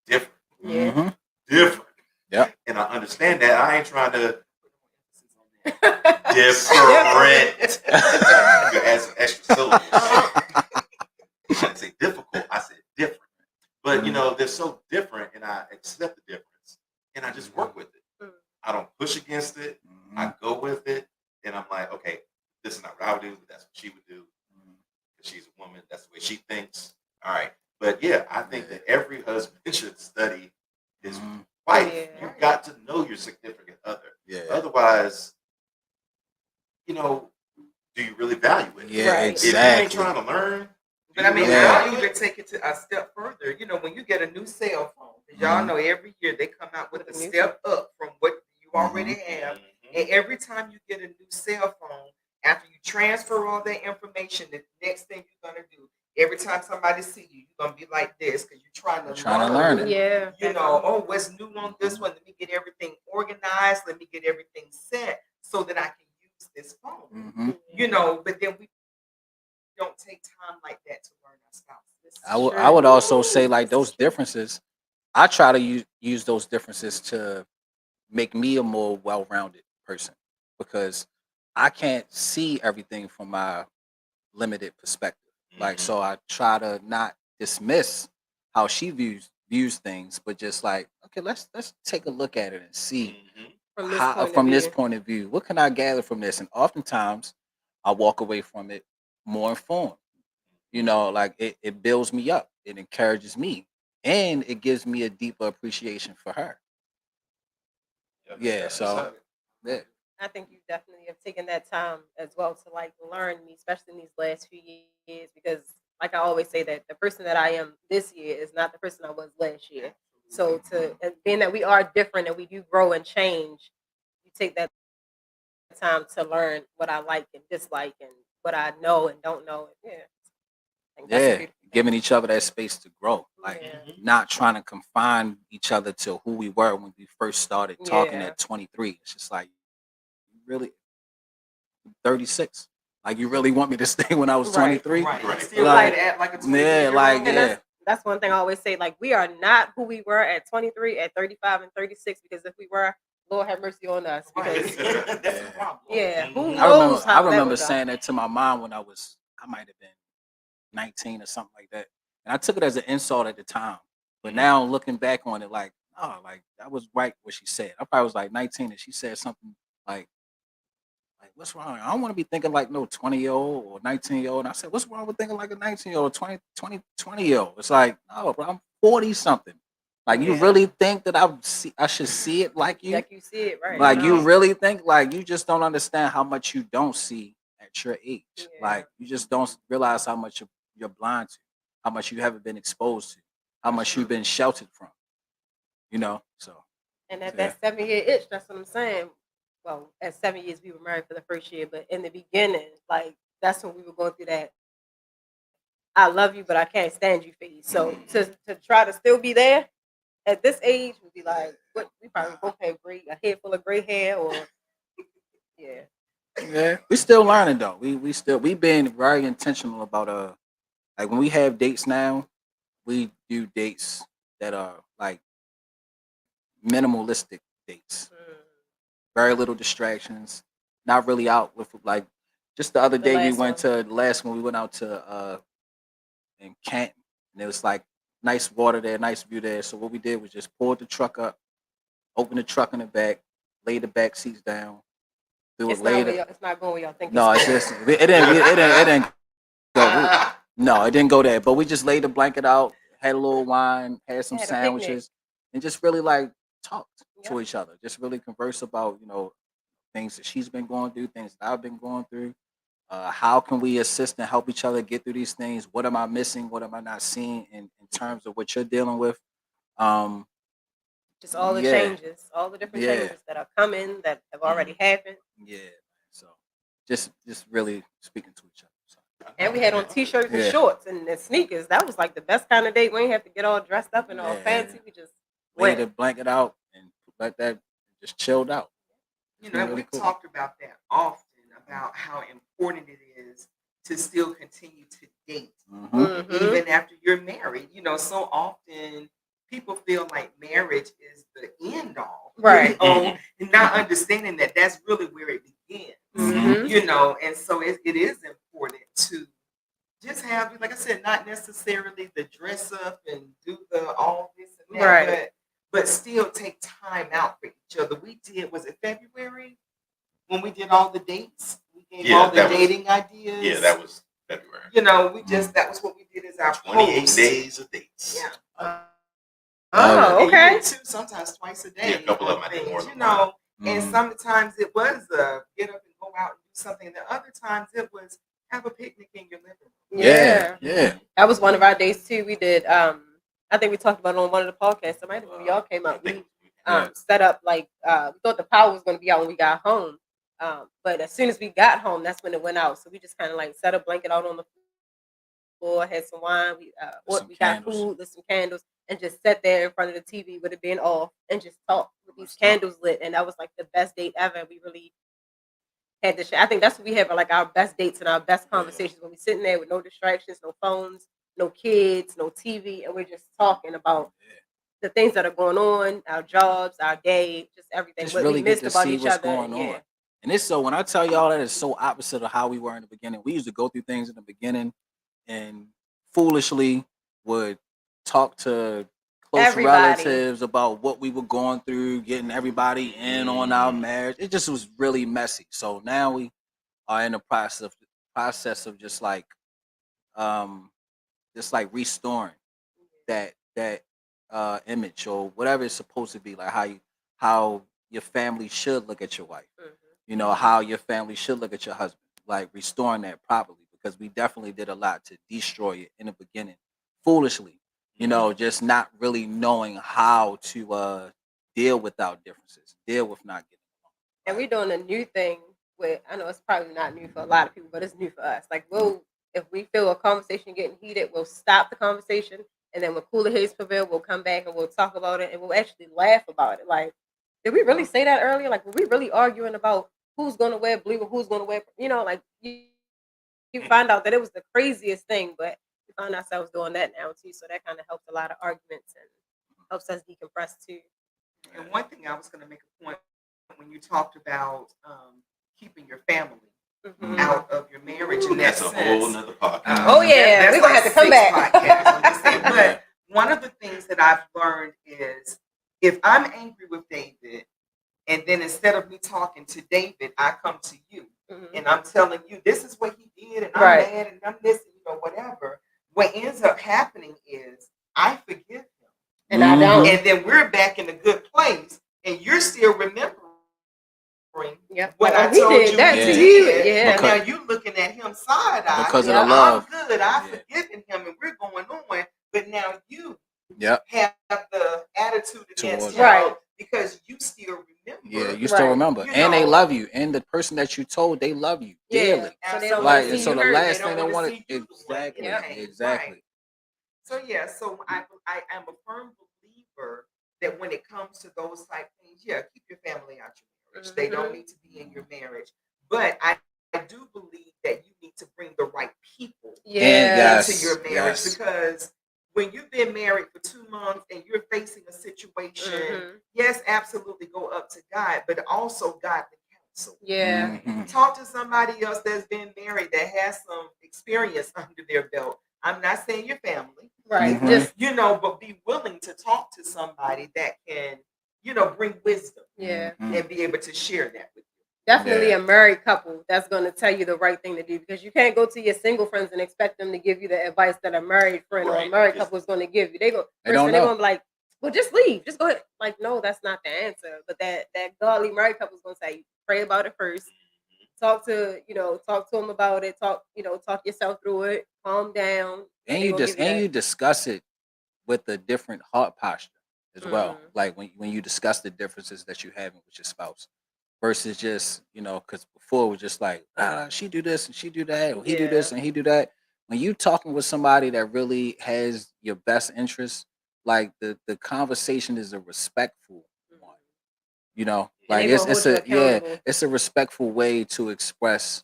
different. Yeah. Different. Yeah. And I understand that. I ain't trying to different. You add some extra syllables. I didn't say difficult, I said different. But you know, they're so different and I accept the difference and I just work with it. I don't push against it. I go with it and I'm like, okay, this is not what I would do, but that's what she would do. She's a woman, that's the way she thinks. All right. But yeah, I think that every husband should study his wife. Yeah. You've got to know your significant other. Yeah. Otherwise, you know, do you really value it? Yeah, Right. If you exactly. ain't trying to learn, But I mean, Yeah. I'll even take it to a step further. You know, when you get a new cell phone, because y'all know every year they come out with a step up from what you already have. And every time you get a new cell phone, after you transfer all that information, the next thing you're going to do, every time somebody see you, you're going to be like this because you're trying to learn it. Yeah. You know, oh, what's new on this one? Let me get everything organized. Let me get everything set so that I can use this phone. You know, but then we don't take time like that to learn our spouse. I would also say, like, those differences, I try to use those differences to make me a more well-rounded person, because I can't see everything from my limited perspective. Like, so I try to not dismiss how she views things, but just like, okay, let's take a look at it and see from this point of view, what can I gather from this? And oftentimes I walk away from it more informed. You know, like it builds me up, it encourages me, and it gives me a deeper appreciation for her. Yeah, so yeah. I think you definitely have taken that time as well to like learn me, especially in these last few years, because like I always say that the person that I am this year is not the person I was last year. So and being that we are different and we do grow and change, you take that time to learn what I like and dislike and what I know and don't know. Yeah. I think that's a Yeah, beautiful thing. giving each other that space to grow, like Yeah. not trying to confine each other to who we were when we first started talking Yeah. at 23. It's just like, really, 36. Like, you really want me to stay when I was Right. 23? Right. Right. Still Like, like, act like a 20 yeah, like, And yeah. that's one thing I always say. Like, we are not who we were at 23, at 35, and 36. Because if we were, Lord have mercy on us. Because That's the problem. Yeah, who Mhm. knows I how that remember would go? saying that to my mom when I might have been 19 or something like that. And I took it as an insult at the time. But Mhm. now looking back on it, like, oh, like that was right what she said. I probably was like 19 and she said something like what's wrong? I don't want to be thinking like no 20-year-old or 19-year-old. And I said, what's wrong with thinking like a 19-year-old, 20-year-old? It's like, no, bro, I'm 40 something. Like you Yeah. really think that I should see it like you? Like you see it, right? Like you No. really think like you just don't understand how much you don't see at your age. Yeah. Like you just don't realize how much you're blind to, how much you haven't been exposed to, how That's much true. you've been sheltered from. So And at yeah. that 7-year itch, that's what I'm saying. Well, at 7 years, we were married for the first year, but in the beginning, like that's when we were going through that. I love you, but I can't stand you phase. So to try to still be there at this age would be like, what we probably both have a head full of gray hair, or yeah, Yeah, we still learning though. We been very intentional about like when we have dates now, we do dates that are like minimalistic dates. mm, Very little distractions. Not really out with like just the other the day we last went one. to the last one we went out to in Canton and it was like nice water there, nice view there. So what we did was just pulled the truck up, opened the truck in the back, laid the back seats down, threw it It's not later. it's not going where y'all think No, it's it's going. just it didn't go. No, it didn't go there. But we just laid the blanket out, had a little wine, had some Had a picnic. sandwiches, and just really like talked to Yep. each other. Just really converse about things that she's been going through, things that I've been going through. How can we assist and help each other get through these things? What am I missing? What am I not seeing in terms of what you're dealing with? Um, Just all the yeah, changes, all the different yeah, changes that are coming that have Mhm. already happened. yeah. So just really speaking to each other. So, And we had on t-shirts and yeah, shorts and sneakers. That was like the best kind of date. We ain't have to get all dressed up and all yeah. fancy. We just Laid went. the blanket out and let that just chilled out. It's been And really we've cool. talked about that often about how important it is to still continue to date Mm-hmm. even after you're married. So often people feel like marriage is the end all, Right. Mhm. and not understanding that that's really where it begins, Mm-hmm. and so it is important to just have, like I said, not necessarily the dress up and do the all this and that, Right. but still take time out for each other. We did, was it February when we did all the dates? We gave Yeah, all the that was dating ideas. yeah, that was February. We just that was what we did as our 28 post. days of dates. Yeah. Oh, And you okay. did two, sometimes twice a day. Yeah, a couple of them I did more than one. And Mhm. sometimes it was get up and go out and do something. And the other times it was have a picnic in your living room. Yeah, Yeah. yeah. That was one of our days too. We did I think we talked about it on one of the podcasts. It might have been when y'all came I out. think We Yeah. set up like we thought the power was gonna be out when we got home. But as soon as we got home, that's when it went out. So we just kind of like set a blanket out on the floor, had some wine, Some we got candles. food, lit some candles, and just sat there in front of the TV with it being off and just talked with these Let's talk. candles lit. And that was like the best date ever. We really had this. I think that's what we have like our best dates and our best Yeah. conversations when we sitting there with no distractions, no phones, no kids, no TV, and we're just talking about Yeah. the things that are going on, our jobs, our day, just everything. Just What we really get missed to about see each what's other. going Yeah. on. And it's so when I tell y'all that it's so opposite of how we were in the beginning. We used to go through things in the beginning and foolishly would talk to close Everybody. relatives about what we were going through, getting everybody in on our marriage. It just was really messy. So now we are in the process of um just like restoring that image or whatever it's supposed to be, like how your family should look at your wife, Mhm. how your family should look at your husband, like restoring that properly, because we definitely did a lot to destroy it in the beginning foolishly, just not really knowing how to deal with our differences, deal with not getting And along. we're doing a new thing with, I know it's probably not new for a lot of people, but it's new for us. Like if we feel a conversation getting heated, we'll stop the conversation, and then when cooler heads prevail, we'll come back and we'll talk about it, and we'll actually laugh about it. Like, did we really say that earlier? Like, were we really arguing about who's going to wear blue or who's going to wear, like you find out that it was the craziest thing, but we found ourselves doing that now too. So that kind of helps a lot of arguments and helps us decompress too. And one thing I was going to make a point when you talked about keeping your family Mhm. out of your marriage in that That's a sense. whole nother podcast. Oh, yeah, that's we're gonna like have to come 6 back. podcasts, I'm just saying. Yeah. But one of the things that I've learned is if I'm angry with David, and then instead of me talking to David, I come to you Mhm. and I'm telling you this is what he did, and I'm Right. mad, and I'm this, and whatever. What ends up happening is I forgive him, And I don't. and then we're back in a good place, and you're still remembering Yep. what Like, I he told did you that he to Yeah. you. did, Yeah. and now you looking at him side eye. Because of Yeah. the love. I'm good. I've Yeah. forgiven him, and we're going on. But now you Yep. have the attitude against Towards him, Right. because you still remember. Yeah, you still Right. remember. You And they know. love you. And the person that you told, they love you Yeah. dearly. So they don't Absolutely. want Like, to and see so you the hurt. last They thing don't they wanna want see you the way exactly, in Yep. pain. exactly. Right. So yeah, so I am a firm believer that when it comes to those type things, yeah, keep your family out your marriage. They don't Mhm. need to be in your marriage. But I do believe that you need to bring the right people And Yeah. into your yes, marriage, yes. because when you've been married for 2 months and you're facing a situation, Mhm. yes, absolutely go up to God, but also godly counsel. Yeah. Mhm. Talk to somebody else that's been married that has some experience under their belt. I'm not saying your family, Right. Mhm. Just but be willing to talk to somebody that can, bring wisdom yeah. Mhm. and be able to share that with you. Definitely Yeah. a married couple that's going to tell you the right thing to do, because you can't go to your single friends and expect them to give you the advice that a married friend or a Right, married because- couple is going to give you. They They don't they're know. going to be like, well, just leave, just go ahead. Like, no, that's not the answer. But that godly married couple is going to say, pray about it first. Talk to them about it. Talk yourself through it. Calm down. And they you gonna just give you and that. you discuss it with a different heart posture as well. Mhm. Like when you discuss the differences that you have with your spouse versus just, because before it was just like, she do this and she do that, or he do this Yeah. and he do that. When you talking with somebody that really has your best interest, like the conversation is a respectful one. And Like they gonna it's hold you accountable. it's a respectful way to express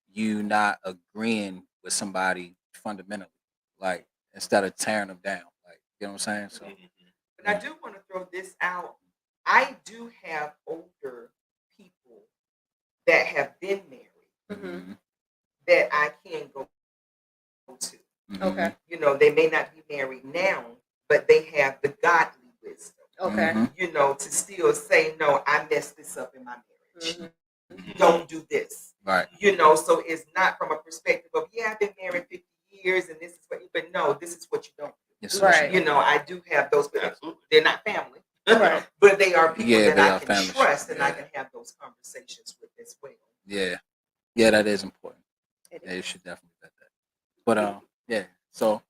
you not agreeing with somebody fundamentally, like instead of tearing them down. Like, you know what I'm saying? So Mhm. But I do want to throw this out. I do have older people that have been married Mhm. that I can go to. Okay. They may not be married now, but they have the godly wisdom, Okay. to still say, no, I messed this up in my marriage. Mhm. Don't do this. Right. So it's not from a perspective of, yeah, I've been married 50 years and this is what, but no, this is what you don't do. Yes, Right. I do have those, but Absolutely. they're not family, Right. but they are people Yeah, that they I are can family. trust and I Yeah. can have those conversations with as well. Yeah. Yeah, that is important. It Yeah, you is. should definitely bet that. But yeah. So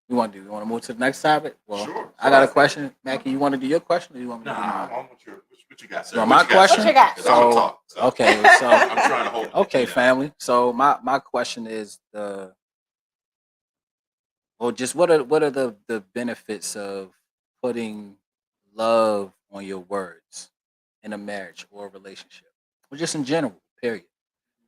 you want to move to the next topic? Well, Sure. I got a question. Mackie, you want to do your question or you want me to do Nah, mine? I want what you got, sir. You want my you got, question? sir? What you got? 'Cause I'm gonna So talk. So okay, so I'm trying to hold. okay, you down. family. So my question is just what are the benefits of putting love on your words in a marriage or a relationship, or just in general, period,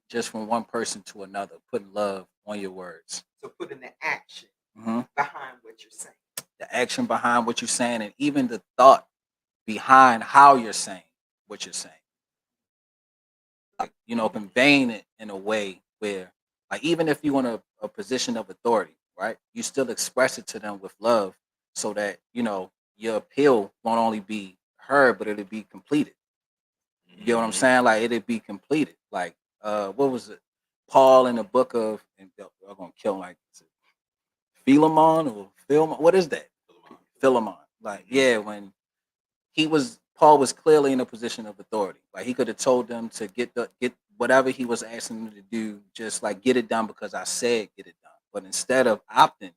just from one person to another, putting love on your words. So putting the action Hmm. behind what you're saying. The action behind what you're saying, and even the thought behind how you're saying what you're saying. Like, conveying it in a way where, like, even if you're in a position of authority, right, you still express it to them with love, so that your appeal won't only be heard, but it'll be completed. You get what I'm Mhm. saying? Like, it'll be completed. Like, what was it? Paul in the book of, and I'm gonna kill him, like, is it Philemon or Philemon? What is that? Philemon. Like, yeah, when Paul was clearly in a position of authority. Like, he could have told them to get whatever he was asking them to do, just like get it done because I said get it done. But instead of opting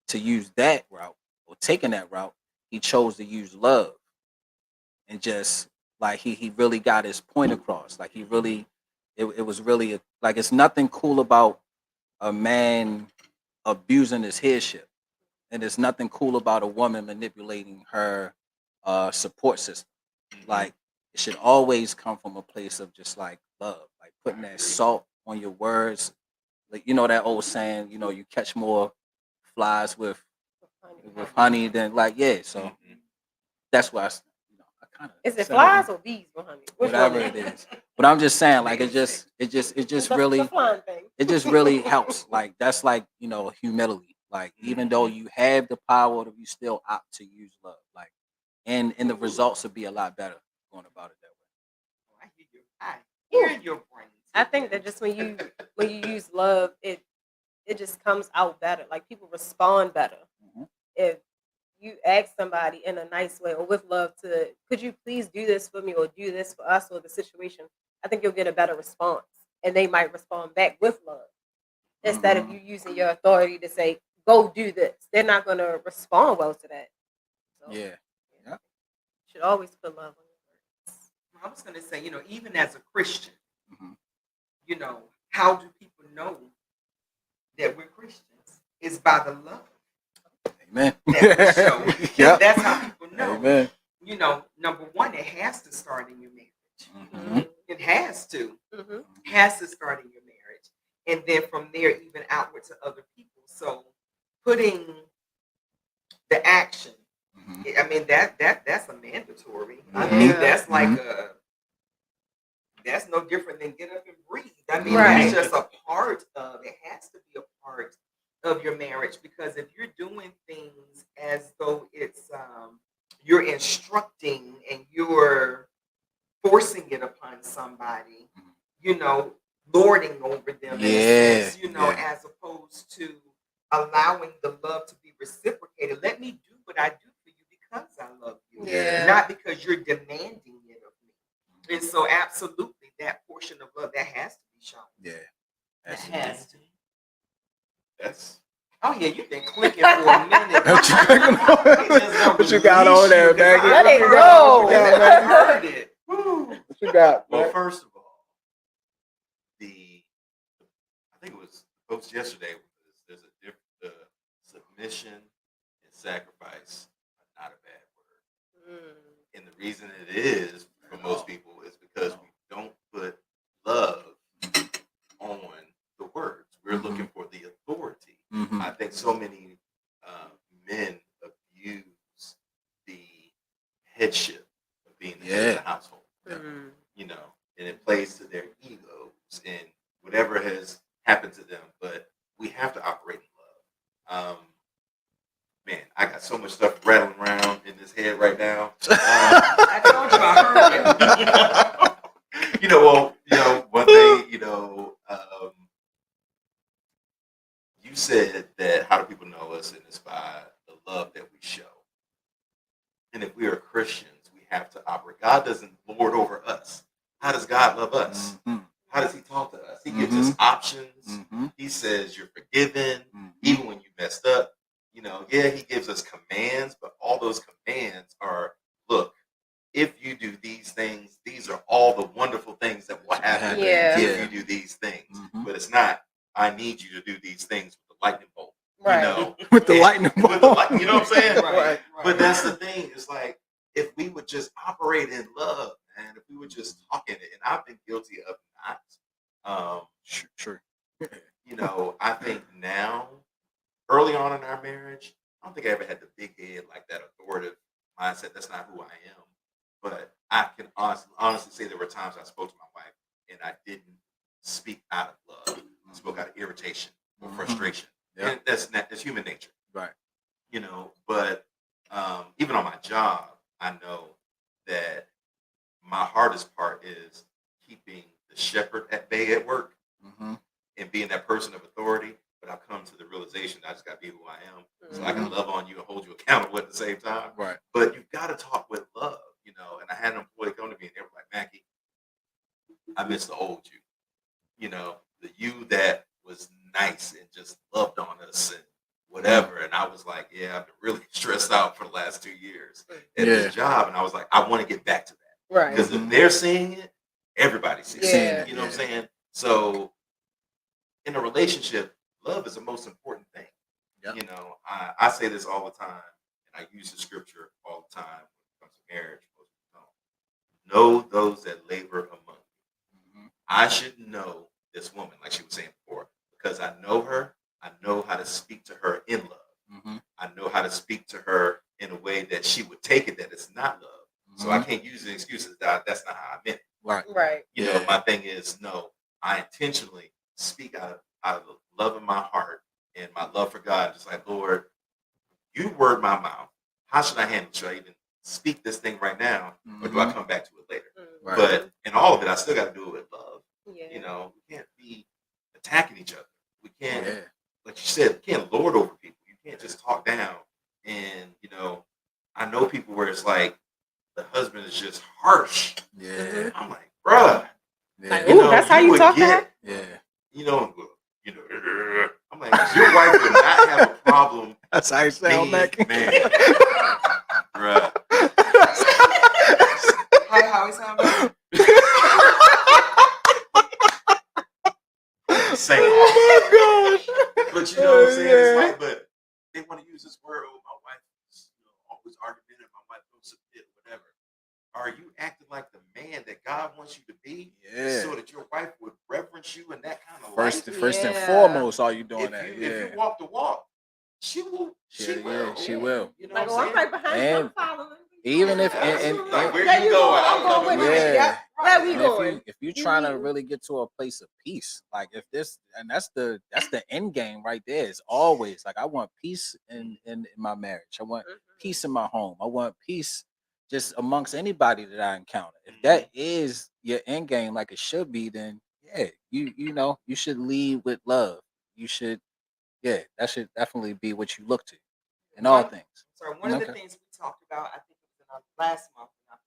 to use that route or taking that route, he chose to use love, and just like he really got his point across. Like, it was really like, it's nothing cool about a man abusing his headship, and there's nothing cool about a woman manipulating her support system. Like, it should always come from a place of just like love, like putting that salt on your words. Like, that old saying, you catch more flies with honey than, like, yeah. So Mhm. that's why I kind of Is it flies or bees behind me? Which whatever one it is. But I'm just saying, like, it just It's the really, flying thing. it just really helps. Like, that's like, you know, humility. Like, even though you have the power, you still opt to use love. Like, and the results would be a lot better going about it that way. I hear your brain. I think that just when you use love, it just comes out better. Like people respond better Mhm. if you ask somebody in a nice way or with love to, could you please do this for me or do this for us or the situation. I think you'll get a better response, and they might respond back with love instead of Mhm. you using your authority to say, "Go do this." They're not going to respond well to that. So, Yeah. Yeah. you should always put love on your words. I was going to say, even as a Christian, Mhm. how do people know that we're Christians? It's by the love Amen. that we show. Yep. That's how people know. Amen. Number one, it has to start in your marriage. Mhm. It has to. Mm-hmm. Has to start in your marriage. And then from there, even outward to other people. So putting the action, Mhm. I mean, that's a mandatory. I Mhm. mean, that's like Mhm. that's no different than get up and breathe. I mean, Right. that's just a part of it. Has to be a part of your marriage, because if you're doing things as though it's you're instructing and you're forcing it upon somebody, lording over them in a Yeah. sense, Yeah. as opposed to allowing the love to be reciprocated. Let me do what I do for you because I love you, Yeah. not because you're demanding it of me. And so, absolutely, that portion of love that has to be shown. Yeah. That That's has to. That's Oh yeah, you've been clicking for a minute. What you clicking on? He just gonna What you got release on there, you, 'cause Maggie? I Let it heard go. What you got, Maggie? I heard it. Woo. What you got? well. man? First of all, I think it was post yesterday. There's a different submission and sacrifice are not a bad word, Mm. and the reason it is for most people is because we don't put love on the words. We're Mhm. looking for the authority. Mhm. I think so many men abuse the headship of being the head of the household, Mm. and it plays to their egos and whatever has happened to them. But we have to operate in love. Man, I got so much stuff rattling around in this head right now. I told you I heard it. One thing, you said that how do people know us, and it's by the love that we show. And if we are Christians, we have to operate. God doesn't lord over us. How does God love us? Mhm. How does He talk to us? He gives us options. Mhm. He says you're forgiven, Mhm. even when you messed up. Yeah, He gives us commands, but all those commands are, look, if you do these things, these are all the wonderful things that will happen Yeah. if you do these things. Mhm. But it's not, I need you to do these things with the lightning bolt. Right. With the And- lightning with the bolt. light, you know what I'm saying? Right. But that's the thing. It's like if we would just operate in love, and if we would just talk in it, and I've been guilty of not. True. I think now, early on in our marriage, I don't think I ever had the big head like that authoritative mindset. That's not who I am. But I can honestly say there were times I spoke to my wife and I didn't speak out of love. I spoke out of irritation or Mhm. frustration. Yeah. And that's human nature. Right. But even on my job, I know that my hardest part is keeping the shepherd at bay at work Mhm. and being that person of authority. But I've come to the realization that I just got to be who I am, so I can love on you and hold you accountable at the same time. Right. But you've got to talk with love, And I had an employee come to me and they were like, Mackie, I miss the old you, the you that was nice and just loved on us and whatever. And I was like, yeah, I've been really stressed out for the last 2 years at Yeah. this job. And I was like, I want to get back to that. Right. Because if they're seeing it, everybody's seeing Yeah. it. You know what I'm saying? So in a relationship, love is the most important thing. Yep. I say this all the time, and I use the scripture all the time when it comes to marriage. Most people don't. Know those that labor among you. Mhm. I should know this woman, like she was saying before, because I know her. I know how to speak to her in love. Mhm. I know how to speak to her in a way that she would take it that it's not love. So I can't use the excuses that that's not how I meant it. Right. Right. You know, Yeah. my thing is no. I intentionally speak out of the love in my heart and my love for God. Just like, Lord, you word my mouth. How should I handle it? Should I even speak this thing right now, or do I come back to it later? Right. But in all of it, I still got to do it with love. Yeah. You know, we can't be attacking each other. We can't, Yeah. like you said, we can't lord over people. You can't just talk down. And you know, I know people where it's like the husband is just harsh. Yeah. I'm like, bruh, Like, you ooh, know, that's how you would talk to her? get, Yeah. you know, I'm like, your wife would not have a problem. That's how you sound, being, Mac. man, bruh. How it sound? Same. Oh my But you know what I'm saying? It's Yeah. like, but they want to use this word. Oh, my wife is always argumentative. My wife don't submit, whatever. Are you acting like the man that God wants you to be, Yeah. so that your wife would reverence you in that kind of First light? and Yeah. foremost, are you doing If that? you if you walk the walk, she will. She Yeah, will. yeah, she will. You know Like, what oh, I'm I'm saying? right behind you. And I'm following. even if Absolutely. Like, where There you you go, go, I'm I'm going coming with with you. you. Yeah. Where we And going? if you You trying to meeting? really get to a place of peace, like if this and that's the end game right there. It's always like I want peace in my marriage. I want peace in my home. I want peace just amongst anybody that I encounter. If that is your end game like it should be, then yeah, you know, you should lead with love. You should, yeah, that should definitely be what you look to in all things. Sorry, one of the Okay. things we talked about, I think it was in our last month in our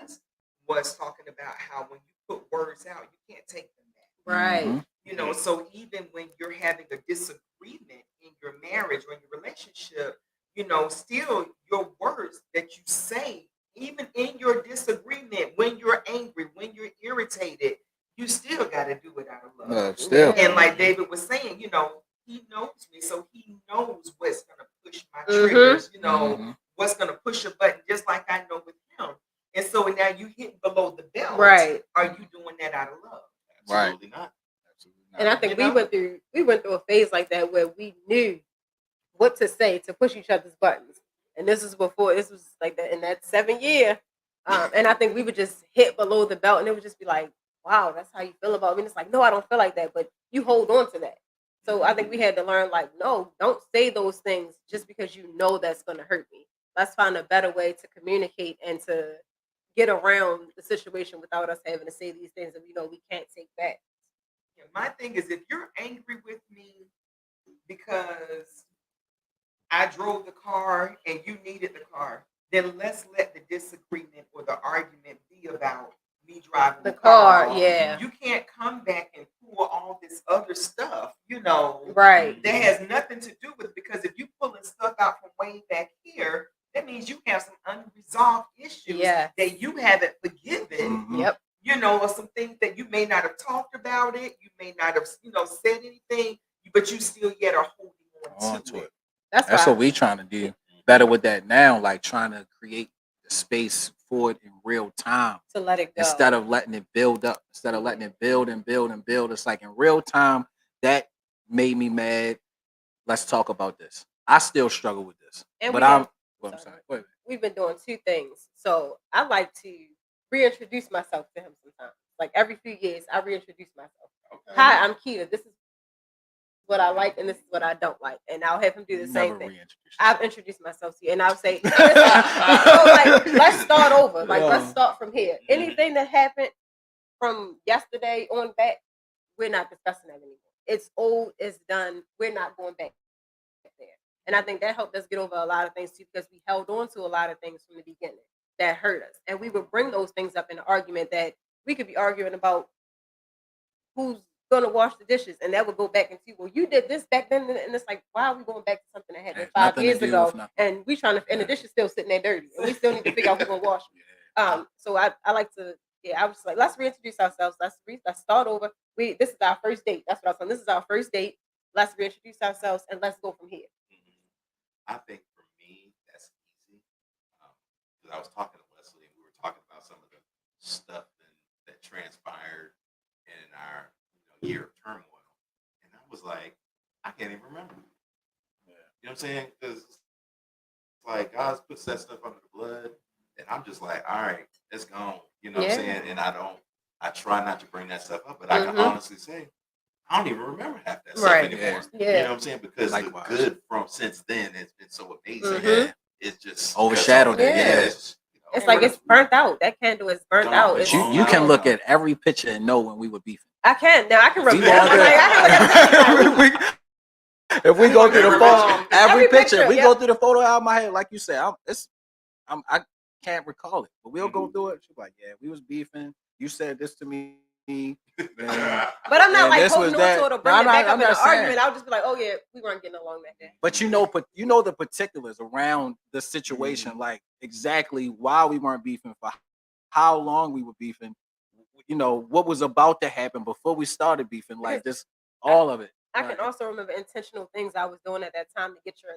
podcast, was talking about how when you put words out, you can't take them back. Right. Mhm. You know, so even when you're having a disagreement in your marriage or in your relationship, you know, still your words that you say, even in your disagreement, when you're angry, when you're irritated, you still got to do it out of love. Still. Yeah. And like David was saying, you know, he knows me, so he knows what's going to push my Mhm. triggers, you know, Mhm. what's going to push a button, just like I know with him. And so now you hit below the belt. Right. Are you doing that out of love? Right. Absolutely not. Absolutely And I not. think You we know? went through a phase like that where we knew what to say to push each other's buttons. And this was like that in that 7 year. And I think we would just hit below the belt and it would just be like, wow, that's how you feel about me. And it's like, no, I don't feel like that. But you hold on to that. So I think we had to learn, like, no, don't say those things just because you know that's going to hurt me. Let's find a better way to communicate and to get around the situation without us having to say these things that we know we can't take back. Yeah, my thing is, if you're angry with me because I drove the car and you needed the car, then let's let the disagreement or the argument be about me driving The the car, car. yeah. You can't come back and pull all this other stuff, you know, Right. that has nothing to do with it. Because if you pulling stuff out from way back here, that means you have some unresolved issues Yeah. that you haven't forgiven. Mhm. Yep. You know, or some things that you may not have talked about it, you may not have, you know, said anything, but you still yet are holding on to it. That's That's why. what we trying to do better with that now, like trying to create the space for it in real time To let it go. instead of letting it build up, instead of letting it build and build and build. It's like in real time that made me mad. Let's talk about this. I still struggle with this, And but we I'm. have- Well, I'm sorry. Wait. We've been doing two things. So I like to reintroduce myself to him sometimes. Like every few years, I reintroduce myself. Hi, I'm Keita. This is what I like and this is what I don't like. And I'll have him do the same Never thing. reintroduce I've yourself. introduced myself to you and I'll say, so like, let's start over. Like, let's Yeah. start from here. Anything that happened from yesterday on back, we're not discussing that anymore. It's old, it's done. We're not going back there. And I think that helped us get over a lot of things too, because we held on to a lot of things from the beginning that hurt us. And we would bring those things up in an argument that we could be arguing about who's gonna wash the dishes, and that would go back into, well, you did this back then, and it's like, why are we going back to something that happened Has 5 nothing to years do ago, with nothing. and we trying to, and the dishes still sitting there dirty, and we still need to figure out who's gonna wash them. So I like to, yeah, I was just like, let's reintroduce ourselves, let's start over. This is our first date. That's what I was saying. This is our first date. Let's reintroduce ourselves and let's go from here. I think for me, that's easy. Because I was talking to Wesley and we were talking about some of the stuff that transpired in our year of turmoil. And I was like, I can't even remember. Yeah. You know what I'm saying? Because like God puts that stuff under the blood. and I'm just like, all right, it's gone. You know what Yeah. I'm saying? And I try not to bring that stuff up, but I can Mhm. honestly say, I don't even remember half that stuff Right. anymore. Yeah. You know what I'm saying? Because Likewise. the good from since then has been so amazing. Mhm. Yeah. It's just Overshadowed cuts it, on. yeah. It's, It's like it's burnt out. That candle is burnt Gone. out. It's But It's, you can out. look at every picture and know when we were beefing. I can now. I can We remember. go Like, through, I can look at the picture, like, ooh, if we go through the Every photo, picture. every Every picture, picture, we yep. go through the photo out of my head, like you said. I can't recall it, but we'll go through it. She's like, yeah, we was beefing. You said this to me. And, but I'm not and like this was holding on that. to it or No, bringing it back up I'm in an not saying. argument. I'll just be like, oh yeah, we weren't getting along that day. But you know the particulars around the situation, like exactly why we weren't beefing, for how long we were beefing, you know, what was about to happen before we started beefing, like just all of it. I can also remember intentional things I was doing at that time to get your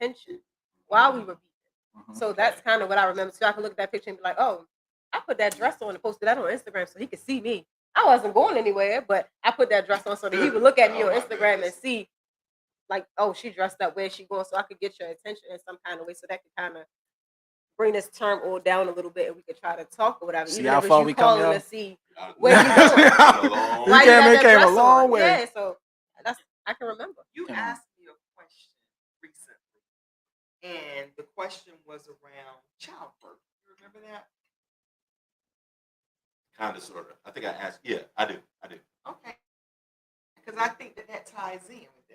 attention while we were beefing. Mhm. So that's kind of what I remember. So I can look at that picture and be like, oh, I put that dress on and posted that on Instagram so he could see me. I wasn't going anywhere, but I put that dress on so that he would look at me Oh, on my Instagram goodness. and see, like, oh, she dressed up. Where's she going? So I could get your attention in some kind of way. So that could kind of bring this turmoil down a little bit, and we could try to talk or whatever. See Even how if it's far you we come, calling y'all? to see I- where you going. Alone. Why you got that came a dress long on? way. Yeah, so that's I can remember. You Come on. asked me a question recently, and the question was around childbirth. You remember that? Kind of, sort of. I think I asked. Yeah, I do. Okay. Because I think that ties in with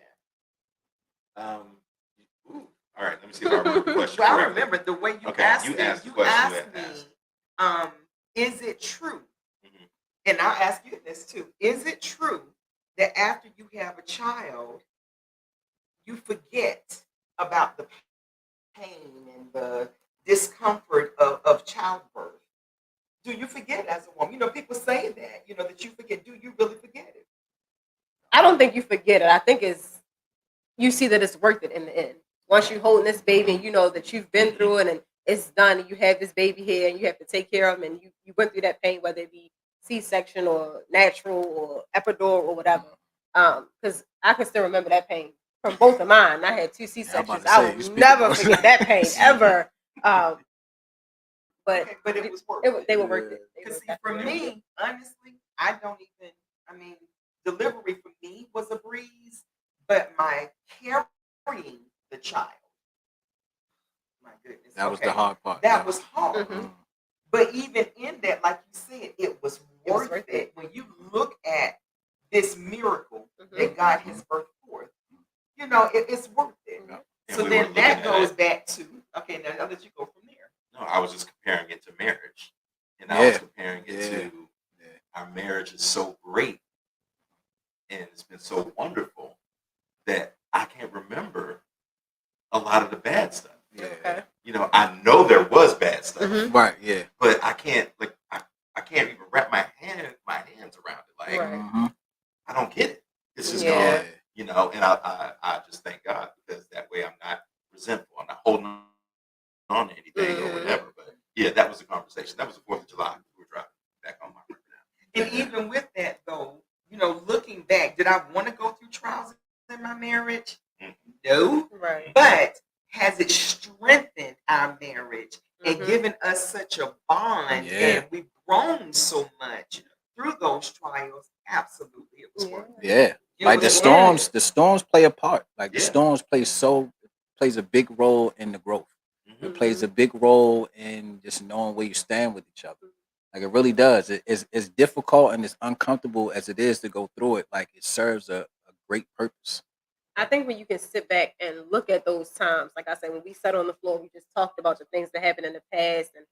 that. Ooh. All right. Let me see if I remember the question. Well, I correctly. remember the way you Okay, asked you me. asked the You question you asked had me, asked. is it true? Mhm. And I'll ask you this too. Is it true that after you have a child, you forget about the pain and the discomfort of childbirth? Do you forget as a woman? You know, people say that, you know, that you forget. Do you really forget it? I don't think you forget it. I think it's you see that it's worth it in the end. Once you holding this baby and you know that you've been through it and it's done and you have this baby here and you have to take care of him and you went through that pain, whether it be C-section or natural or epidural or whatever. Because I can still remember that pain from both of mine. I had two Yeah, I'm C-sections. about to I say, you will speak never about- forget that pain ever. But Okay, but it was worth they were worth it. They Because were see, for definitely worth it. me, honestly, I don't even. I mean, delivery for me was a breeze, but my carrying the child, my goodness, That was okay, the hard part. that Yeah. was hard. Mhm. But even in that, like you said, it was worth worth it. When you look at this miracle Mhm. that God has birthed forth, you know, it's worth it. Yeah. And So we were then looking that at goes it. back to okay. Now I'll let you go from there. No, I was just comparing it to marriage, and I was Yeah. comparing it Yeah. to Yeah. our marriage is so great, and it's been so wonderful that I can't remember a lot of the bad stuff. Yeah. Okay. You know, I know there was bad stuff, Mhm. Right. Yeah. but I can't I can't even wrap my hands around it. Like Right. Mhm. I don't get it. It's just Yeah. gone. You know, and I just thank God because that way I'm not resentful. I'm not holding on to anything or Mhm. whatever. But yeah, that was the conversation. That was the 4th of July. We were driving back on my road now. And even with that, though, you know, looking back, did I want to go through trials in my marriage? No. Right. But has it strengthened our marriage and Mhm. given us such a bond Yeah. and we've grown so much through those trials? Absolutely. It was Yeah. worth it. Yeah. It Like the was storms, worth it. the storms play a part. Like the Yeah. storms plays a big role in the growth. Mhm. It plays a big role in just knowing where you stand with each other. Like it really does. It's as difficult and as uncomfortable as it is to go through it. Like it serves a great purpose. I think when you can sit back and look at those times, like I said, when we sat on the floor, we just talked about the things that happened in the past and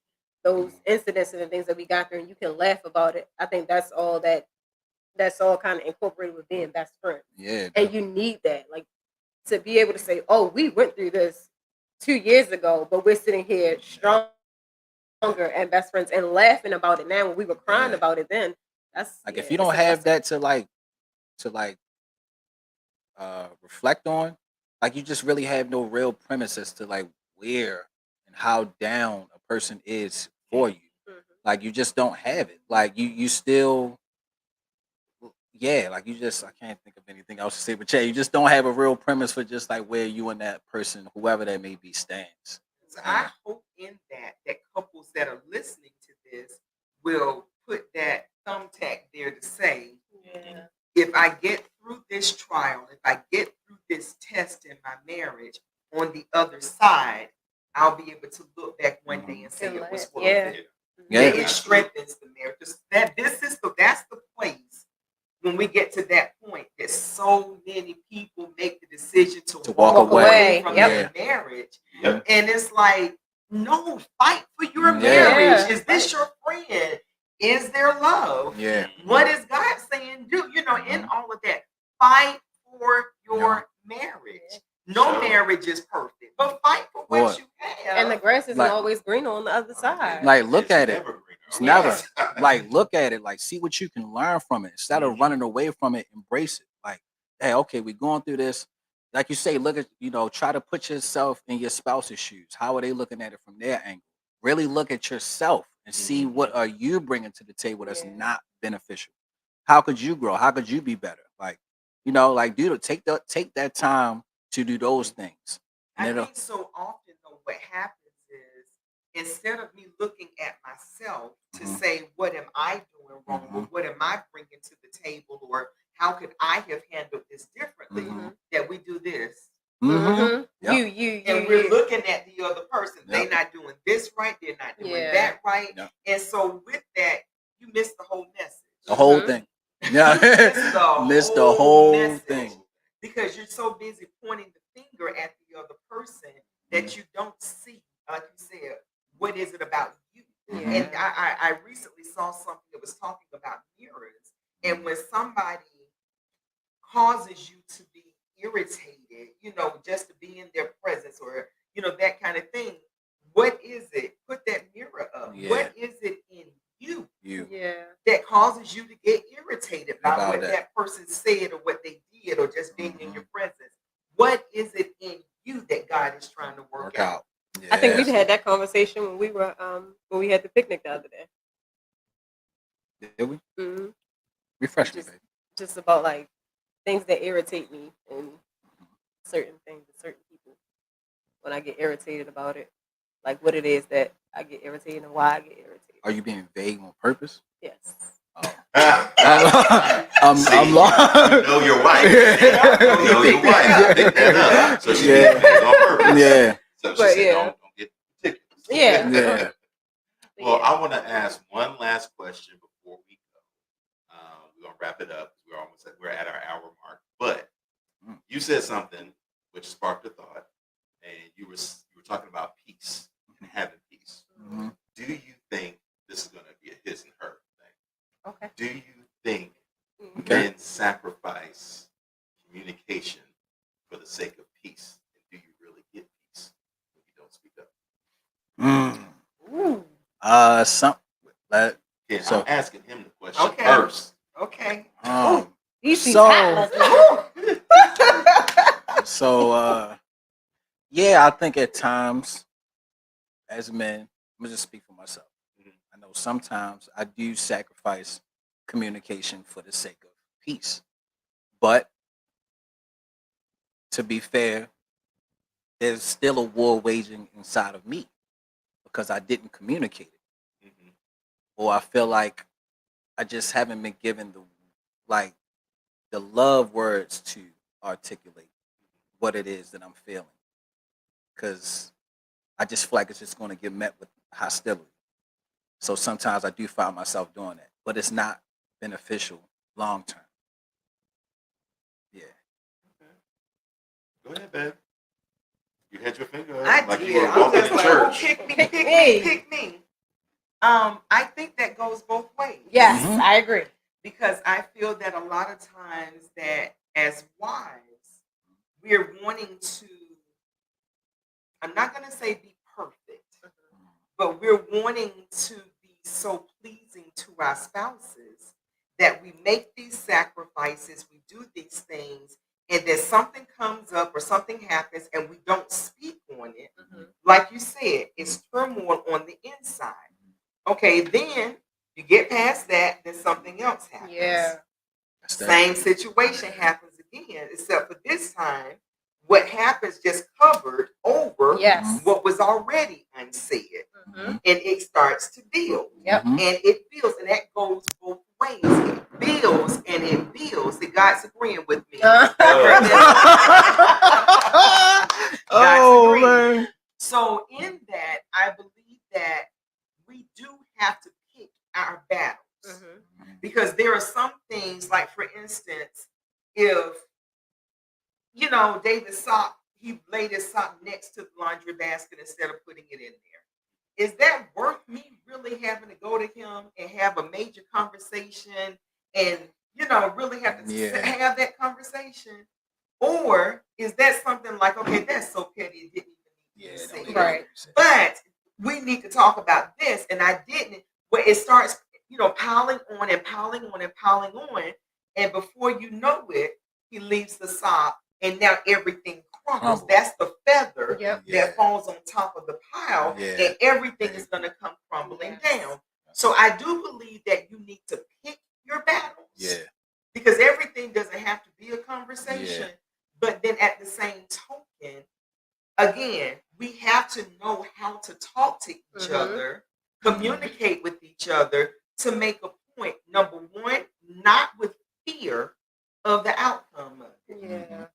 those incidents and the things that we got through, and you can laugh about it. I think that's all kind of incorporated with being best friends. Yeah. And you need that, like to be able to say, "Oh, we went through this 2 years ago, but we're sitting here stronger and best friends and laughing about it now when we were crying Yeah. about it then." That's Like yeah, if you it's don't a have blessing. that to reflect on, like you just really have no real premise as to like where and how down a person is for you. Mhm. Like you just don't have it. Like you still, yeah, like you just, I can't think of anything else to say, but yeah, you just don't have a real premise for just like where you and that person, whoever that may be, stands. So I hope in that couples that are listening to this will put that thumbtack there to say, Yeah. if I get through this trial, if I get through this test in my marriage, on the other side, I'll be able to look back one day and say it was worth Yeah. it. Yeah. That it strengthens the marriage. That's the place when we get to that point that so many people make the decision to walk away. from Yep. their marriage. Yep. And it's like, no, fight for your Yeah. marriage. Yeah. Is this your friend? Is there love? Yeah. What is God saying? Do in Mhm. all of that? Fight for your marriage. No Sure. marriage is perfect, but fight for what Boy. you have. And the grass isn't Like- always greener on the other side. Like, look at it. Never greener. It's Okay. never like, look at it, like, see what you can learn from it instead of Mhm. running away from it. Embrace it. Like, hey, okay, we're going through this. Like you say, look at, try to put yourself in your spouse's shoes. How are they looking at it from their angle? Really look at yourself and see what are you bringing to the table that's Yeah. not beneficial. How could you grow? How could you be better? Like, like, take that time to do those things. And I it'll, think so often though what happens is instead of me looking at myself to Mhm. say what am I doing wrong or what am I bringing to the table or how could I have handled this differently, Mhm. that we do this. Mhm. Yep. And we're looking at the other person. They're Yep. not doing this right. They're not doing Yeah. that right. Yep. And so with that, you miss the whole message. The whole Mhm. thing. Yeah. Miss Miss the whole message. thing. Because you're so busy pointing the finger at the other person that you don't see, like you said, what is it about you? Mhm. And I recently saw something that was talking about mirrors. And when somebody causes you to be irritated, just to be in their presence or, that kind of thing, what is it? Put that mirror up. Yeah. What is it in you Yeah. that causes you to get irritated by About what that. that person said or what they did or just being in Mhm. your presence? What is it in you that God is trying to work out? Yeah. I think we've had that conversation when we had the picnic the other day. Did we? hmm Refresh me, Just- baby. Just about like things that irritate me and certain things with certain people. When I get irritated about it, like what it is that I get irritated and why I get irritated. Are you being vague on purpose? Yes. Oh. See, I'm lost. you know your wife. You know your wife. Pick that up. So she Yeah. did on purpose. Yeah. So she But said, yeah. don't get ridiculous. Yeah. Yeah. Well, Yeah. I want to ask one last question before we go. We're gonna wrap it up. We're at our hour mark. But you said something which sparked a thought, and you were talking about peace and having peace. Mhm. Do you think this is going to be a his and her thing? Okay. Do you think Okay. men sacrifice communication for the sake of peace? And do you really get peace when you don't speak up? Ooh. Yeah, So- I'm asking him the question Okay. first. Okay. These seats So- hot, Leslie. So, yeah, I think at times, as men, I'm gonna just speak for myself. I know sometimes I do sacrifice communication for the sake of peace, but to be fair, there's still a war waging inside of me because I didn't communicate it, Mhm. or I feel like I just haven't been given the love words to articulate what it is that I'm feeling. Because I just feel like it's just going to get met with hostility. So sometimes I do find myself doing that, but it's not beneficial long term. Yeah. Go ahead, babe. You had your finger up I like did. you were I'm walking just in like, oh, church. pick me, Pick pick me. me, pick me. I think that goes both ways. Yes, Mhm. I agree. Because I feel that a lot of times that as wives, we're wanting to, I'm not going to say be perfect, but we're wanting to be so pleasing to our spouses that we make these sacrifices, we do these things, and then something comes up or something happens and we don't speak on it. Like you said, it's turmoil on the inside. Okay, then you get past that, then something else happens. Yeah. That's that. Same situation happens again, except for this time what happens just covered over Yes. what was already unsaid. Mhm. And it starts to build. Yep. Mhm. And it builds, and that goes both ways. It builds and it builds. And God's agreeing with me. Oh agreeing. man. So in that, I believe that we do have to pick our battles. Mhm. Because there are some things, like for instance, if David's sock, he laid his sock next to the laundry basket instead of putting it in there. Is that worth me really having to go to him and have a major conversation and really have to have that conversation? Or is that something like, okay, that's so petty, it didn't even need to be said. Right. But we need to talk about this, and I didn't. Where it starts, piling on and piling on and piling on, and before you know it, he leaves the sock, and now everything crumbles. That's the feather that falls on top of the pile, and everything is going to come crumbling down. So I do believe that you need to pick your battles. Yeah. Because everything doesn't have to be a conversation. But then at the same token, again, we have to know how to talk to each other, communicate with each other to make a point. Number one, not with fear of the outcome of it. Yeah.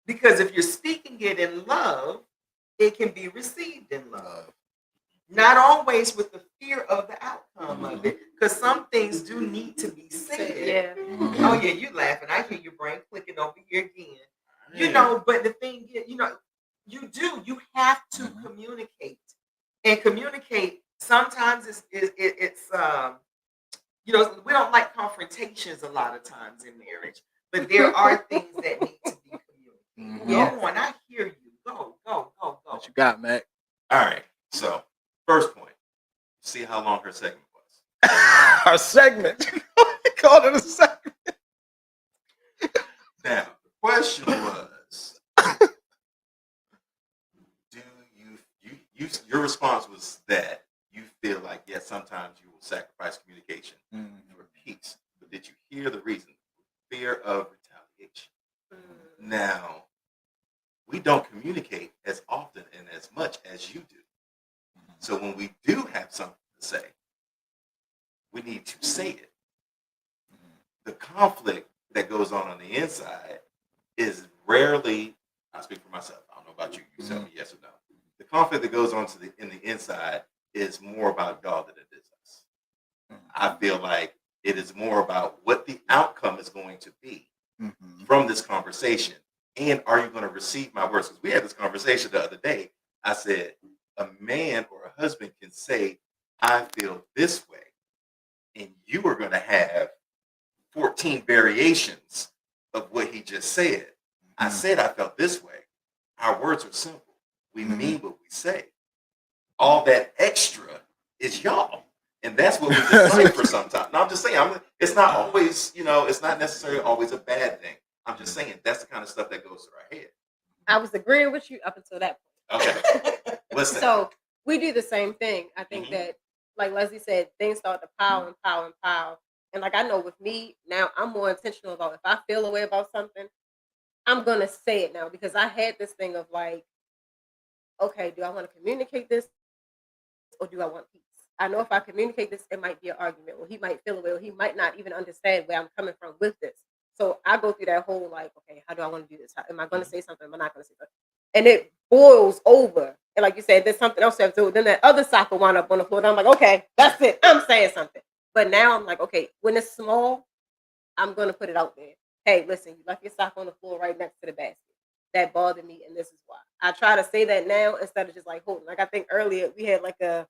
Because if you're speaking it in love, it can be received in love. Not always with the fear of the outcome of it, because some things do need to be said. Yeah. Oh yeah, you laughing. I hear your brain clicking over here again. But the thing is, you have to communicate. And communicate sometimes it's we don't like confrontations a lot of times in marriage, but there are things that need to be communicated. Go on, I hear you. Go. What you got, Mac? All right. So, first point. See how long her segment was. Our segment. You called it a segment. Now, the question was, do your response was that you feel like, yes, sometimes you will sacrifice communication for peace. But did you hear the reason? Fear of retaliation. Now, we don't communicate as often and as much as you do. So when we do have something to say, we need to say it. The conflict that goes on the inside is rarely, I speak for myself, I don't know about you, you tell me yes or no. The conflict that goes on in the inside is more about y'all than it is us. I feel like it is more about what the outcome is going to be from this conversation. And are you going to receive my words? Because we had this conversation the other day. I said, a man or a husband can say, I feel this way. And you are going to have 14 variations of what he just said. I said I felt this way. Our words are simple. We mean what we say. All that extra is y'all. And that's what we decipher sometimes. Now, I'm just saying, it's not always, it's not necessarily always a bad thing. I'm just saying that's the kind of stuff that goes through our head. I was agreeing with you up until that point. Okay. What's that? So we do the same thing. I think that, like Leslie said, things start to pile and pile and pile. And like I know with me now, I'm more intentional about if I feel a way about something, I'm gonna say it now because I had this thing of like, okay, do I want to communicate this or do I want peace? I know if I communicate this, it might be an argument, or he might feel a way, or he might not even understand where I'm coming from with this. So I go through that whole like, okay, how do I want to do this? Am I going to say something? Am I not going to say something? And it boils over. And like you said, there's something else you have to do. Then that other sock will wind up on the floor. And I'm like, okay, that's it. I'm saying something. But now I'm like, okay, when it's small, I'm going to put it out there. Hey, listen, you left your sock on the floor right next to the basket. That bothered me, and this is why. I try to say that now instead of just like holding. Like I think earlier we had like an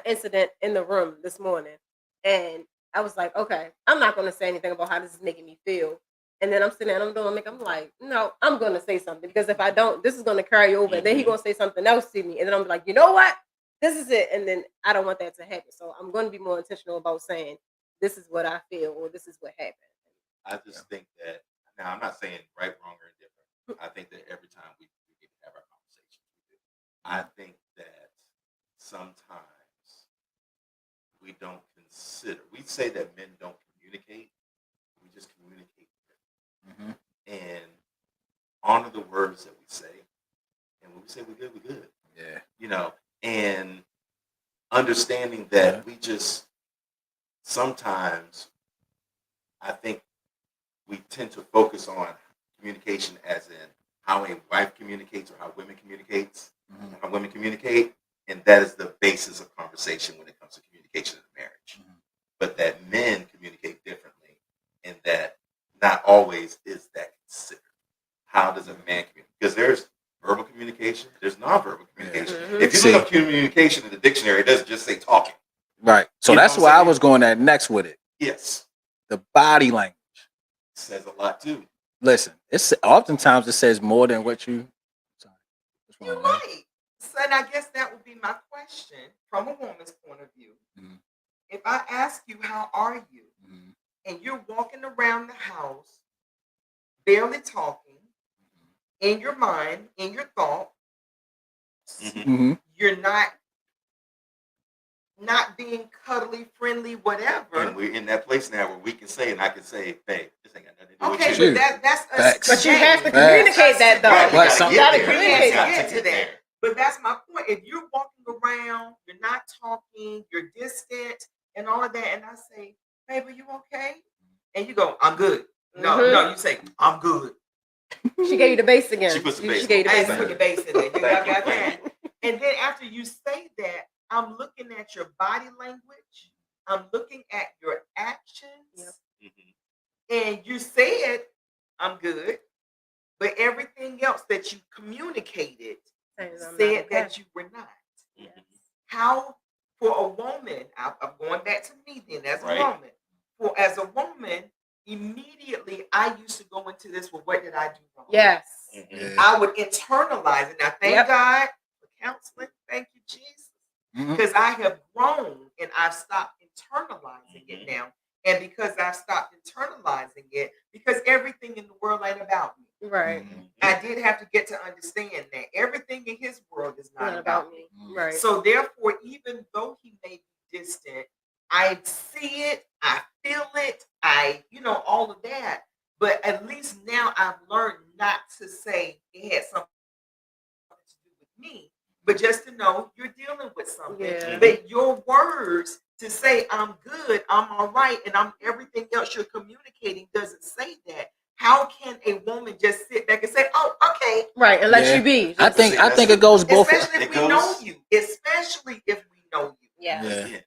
incident in the room this morning, and I was like, okay, I'm not going to say anything about how this is making me feel. And then I'm sitting there and I'm like, no, I'm going to say something because if I don't, this is going to carry over. And then he's going to say something else to me. And then I'm like, you know what? This is it. And then I don't want that to happen. So I'm going to be more intentional about saying, this is what I feel or this is what happened. I just think that, now I'm not saying right, wrong, or indifferent. I think that every time we get to have our conversations, I think that sometimes we don't consider, we say that men don't communicate, we just communicate. And honor the word words that we say, and when we say we're good, we're good. Yeah. You know, and understanding that we just sometimes, I think we tend to focus on communication as in how a wife communicates or how women communicates, Mhm. how women communicate, and that is the basis of conversation when it comes to communication in a marriage. Mhm. But that men communicate differently, and that not always is that considered. How does a man communicate? Because there's verbal communication, there's nonverbal communication. Mhm. If you See. look up communication in the dictionary, it doesn't just say talking. Right. So You know that's what I'm where I saying? was going at next with it. Yes, The body language. says a lot too. Listen, it's oftentimes it says more than what you. Sorry. What's You're wrong, man? right. So, and I guess that would be my question from a woman's point of view. Mhm. If I ask you, how are you? Mhm. And you're walking around the house, barely talking, in your mind, in your thoughts, Mhm. Mhm. you're not being cuddly, friendly, whatever. And we're in that place now where we can say, and I can say, babe, this ain't got nothing to do Okay, with Shoot. you. but that's us. Facts. But you have to today. communicate that, though. Right, we But gotta some- get gotta there. communicate We to got get to to get that. there. But that's my point. If you're walking around, you're not talking, you're distant, and all of that, and I say, babe, are you okay? And you go, I'm good. No, Mhm. no, you say, I'm good. She gave you the base again. She puts the bass She gave you the I base ain't put again. the bass in there. You Thank you, got thank that? And then after you say that, I'm looking at your body language. I'm looking at your actions. Yep. Mhm. And you said, I'm good. But everything else that you communicated Saying I'm not said okay. that you were not. Mhm. How, for a woman, I'm going back to me then as Right. a woman. As a woman, immediately I used to go into this, well, what did I do wrong? Yes. Mhm. Yeah. I would internalize it. Now, thank Yep. God for counseling. Thank you, Jesus. Mhm. Because I have grown and I've stopped internalizing it Mhm. now. And because I've stopped internalizing it, because everything in the world ain't about me. Right. Mhm. I did have to get to understand that everything in his world is not about me. Mhm. Right. So therefore, even though he may be distant, I see it, I feel it, all of that. But at least now I've learned not to say it had something to do with me, but just to know you're dealing with something. Yeah. But your words to say I'm good, I'm all right, and I'm everything else you're communicating doesn't say that. How can a woman just sit back and say, "Oh, okay"? Right. And let Yeah. you be. I Just- think that's it goes both. Especially if It we know goes- you. Especially if we know you. Yeah. Yeah. Again,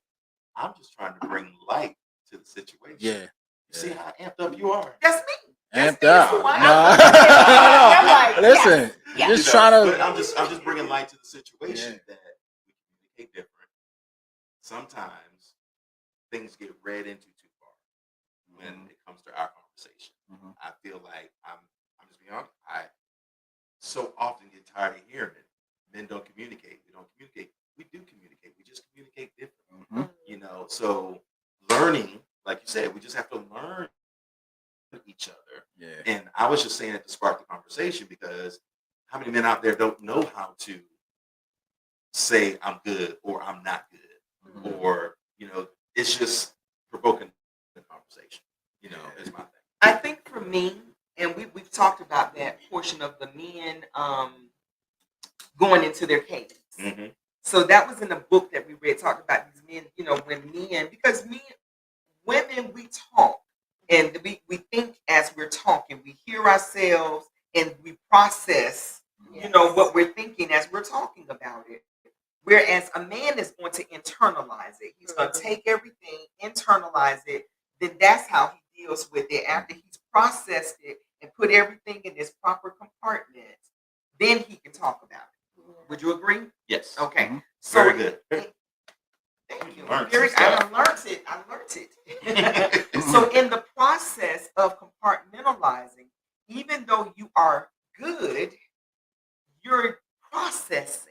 I'm just trying to bring light to the situation. Yeah. You see how amped up you are? That's me. That's Amped me. up. That's who I No. am. I'm like, Listen, yes. just trying to. But I'm just bringing light to the situation that we communicate different. Sometimes things get read into too far when it comes to our conversation. Mhm. I feel like I'm just being honest. I so often get tired of hearing it. Men don't communicate. We don't communicate. We do communicate. We just communicate differently. Mhm. So learning, like you said, we just have to learn each other. Yeah. And I was just saying it to spark the conversation because how many men out there don't know how to say I'm good or I'm not good, Mhm. or it's just provoking the conversation. Is my thing. I think for me, and we've talked about that portion of the men going into their caves. Mm-hmm. So that was in the book that we read, talked about these men, when men, because women, we talk and we think as we're talking, we hear ourselves and we process, what we're thinking as we're talking about it. Whereas a man is going to internalize it. He's going to take everything, internalize it. Then that's how he deals with it. After he's processed it and put everything in its proper compartment, then he can talk about it. Would you agree? Yes. Okay. Mhm. So, Very good. thank you. Learned some I learned it. So in the process of compartmentalizing, even though you are good, you're processing.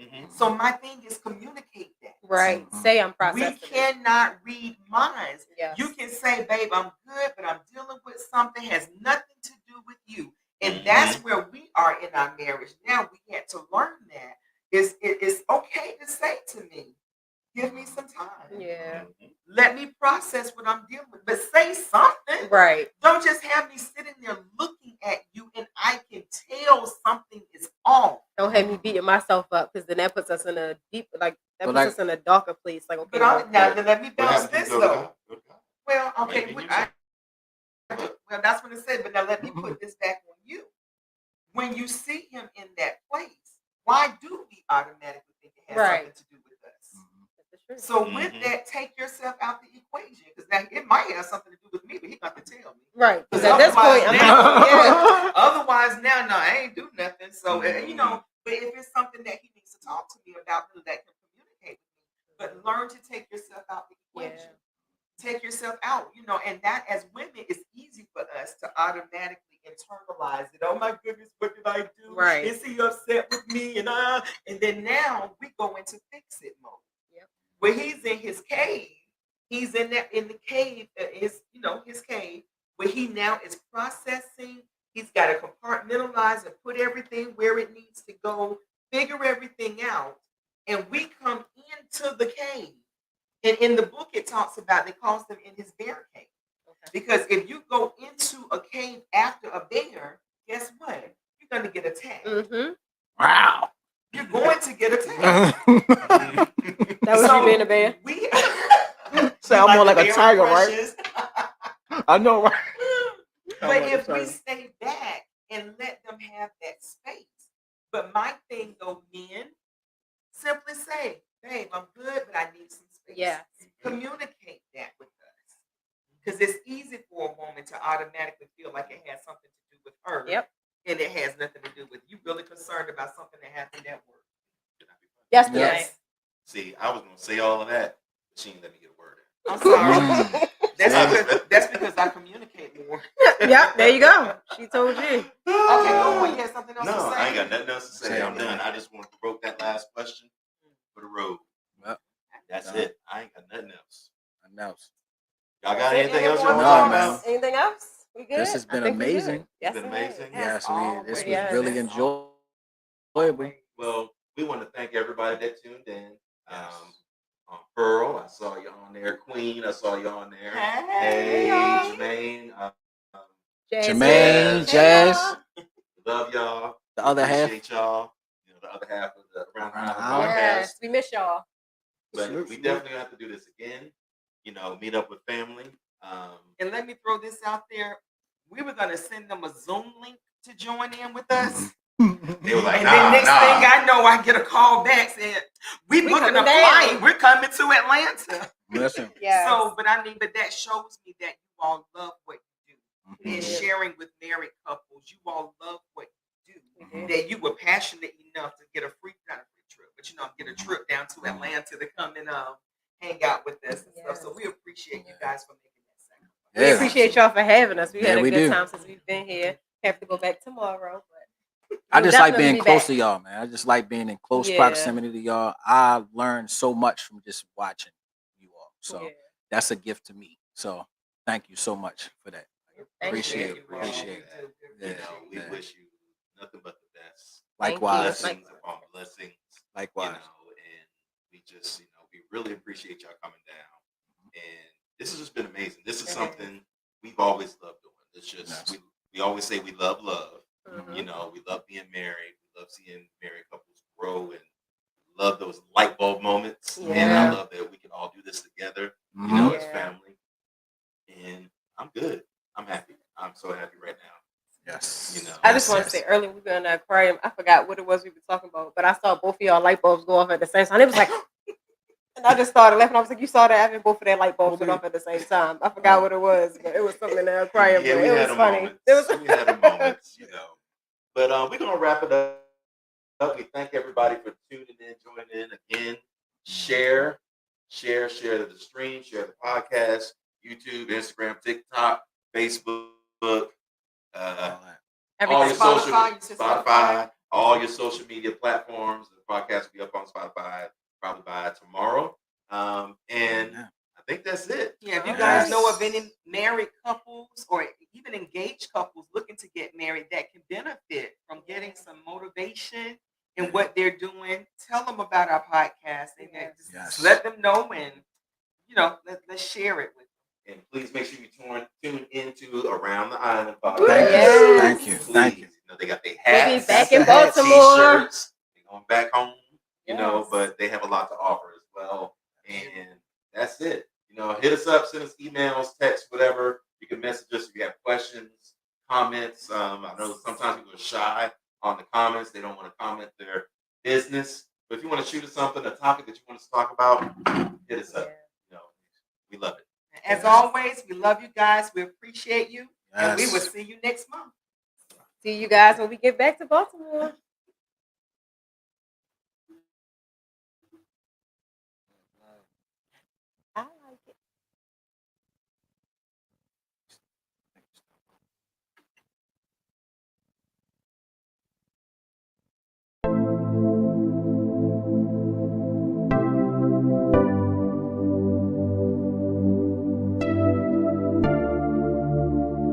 Mhm. So my thing is communicate that. Right. Mhm. Say I'm We processing. it. cannot read minds. Yes. You can say, babe, I'm good, but I'm dealing with something has nothing to do with you. And Mhm. that's where we are in our marriage. Now we had to learn that. It's okay to say to me, give me some time. Yeah. Let me process what I'm dealing with. But say something. Right. Don't just have me sitting there looking at you and I can tell don't have me beating myself up because then that puts us in a deep, like that But puts like- us in a darker place. Like, okay, But well, now then let me What bounce happened to this go to though. God? Go to God. Well, okay, Maybe you well, that's what it said. But now let me put this back on you. When you see him in that place, why do we automatically think it has Right. something to do with us? that's the truth. So with Mhm. that, take yourself out the equation because now it might have something to do with me, but he got to tell me. Right. Because Because at this otherwise, point, I'm now, like, yeah. otherwise now, no, I ain't do nothing. So Mhm. you know, but if it's something that he needs to talk to me about, that can communicate with me. But learn to take yourself out the equation. Yeah. Take yourself out, and that as women, it's easy for us to automatically internalize it. Oh my goodness, what did I do? Right. Is he upset with me? And then now we go into fix it mode. Yep. Where he's in his cave, he's in the cave is his cave where he now is processing. He's got to compartmentalize and put everything where it needs to go, figure everything out, and we come into the cave. And in the book, it talks about they calls them in his bear cave. Okay. Because if you go into a cave after a bear, guess what? You're going to get attacked. Mm-hmm. Wow. You're going to get attacked. That was you being a bear. We Sound more like the a bear tiger, right? impressions. I know, right? But like a if we tiger. stay back and let them have that space. But my thing, though, men, simply say, babe, I'm good, but I need some space. Yeah. Communicate that with us. Because it's easy for a woman to automatically feel like it has something to do with her. Yep. And it has nothing to do with you. Really concerned about something that happened at work. Yes, Yeah. yes. See, I was gonna say all of that, but she didn't let me get a word in. I'm sorry. Mm. That's because I communicate more. Yep, there you go. She told you. Okay, go on. You had something else No, to say? I ain't got nothing else to say. Say I'm it, done. man. I just want to provoke that last question for the road. Yep. That's Done. it. I ain't got nothing else. Announce. Y'all got That's it. anything else you Anyone want to No, talk man. about? Anything else? We good? This has I been think we good. amazing. Yes, been it amazing. is. Yes, this was Yes. really enjoyable. Well, we want to thank everybody that tuned in. Yes. On Pearl, I saw you on there. Queen, I saw you on there. Hey, Hey, y'all. Jermaine. Jermaine, Hey, Jazz, Love y'all. the other half. Appreciate y'all. The other half of the Around the Around the Island Island. podcast. Yes, we miss y'all. But Salute, we salute. definitely have to do this again. Meet up with family. And let me throw this out there. We were going to send them a Zoom link to join in with us. They were like, And nah, then next nah. thing I know, I get a call back saying, we booking coming a down. flight. We're coming to Atlanta. Listen. Yes. So, but that shows me that you all love what you do. Mhm. And Yeah. sharing with married couples, you all love what you do. We do. That you were passionate enough to get not a free trip, but get a trip down to Atlanta to come and hang out with us and stuff. So we appreciate you guys for making that sacrifice. We Yeah. appreciate y'all for having us. We Yeah, had a we good do. time since we've been here. Have to go back tomorrow, but I we'll just like definitely being be close back. to y'all, man. I just like being in close Yeah. proximity to y'all. I learned so much from just watching you all. So Yeah. that's a gift to me. So thank you so much for that. Thank Appreciate you. it. Appreciate that. Yeah. We Yeah. wish you nothing but the best. Thank you. Likewise. Blessings upon blessings. Likewise. And we just, we really appreciate y'all coming down. And this has just been amazing. This is something we've always loved doing. It's just, Yes. we always say we love love. Mhm. We love being married. We love seeing married couples grow and love those light bulb moments. And I Yeah. love that we can all do this together, Mhm. as Yeah. family. And I'm good. I'm happy. I'm so happy right now. Yes. I just Yes, want yes. to say earlier we were in the aquarium. I forgot what it was we were talking about, but I saw both of y'all light bulbs go off at the same time. It was like, and I just started laughing. I was like, "You saw that? I mean, both of their light bulbs went off at the same time." I forgot what it was, but it was something in the aquarium. Yeah, but we it had was a funny. moment. It was. We had a moment, But we're gonna wrap it up. We thank everybody for tuning in, joining in again. Share the stream, share the podcast, YouTube, Instagram, TikTok, Facebook, All all that. your Spotify, you social said Spotify, all your social media platforms. The podcast will be up on Spotify probably by tomorrow. And Yeah. I think that's it. Yeah, if you All guys right. know of any married couples or even engaged couples looking to get married that can benefit from getting some motivation in what they're doing, tell them about our podcast and just Yes. let them know and let's share it with them. And please make sure you tune into Around the Island podcast. Thank you. Yes. Thank you. Thank you. Please. They got their hats, We'll be back in Got the hats, Baltimore. t-shirts. back home, Yes. but they have a lot to offer as well. And that's it. Hit us up, send us emails, text, whatever. You can message us if you have questions, comments. I know sometimes people are shy on the comments. They don't want to comment their business. But if you want to shoot us something, a topic that you want us to talk about, hit us up. We love it. As always, we love you guys. We appreciate you. And we will Yes. see you next month. See you guys when we get back to Baltimore.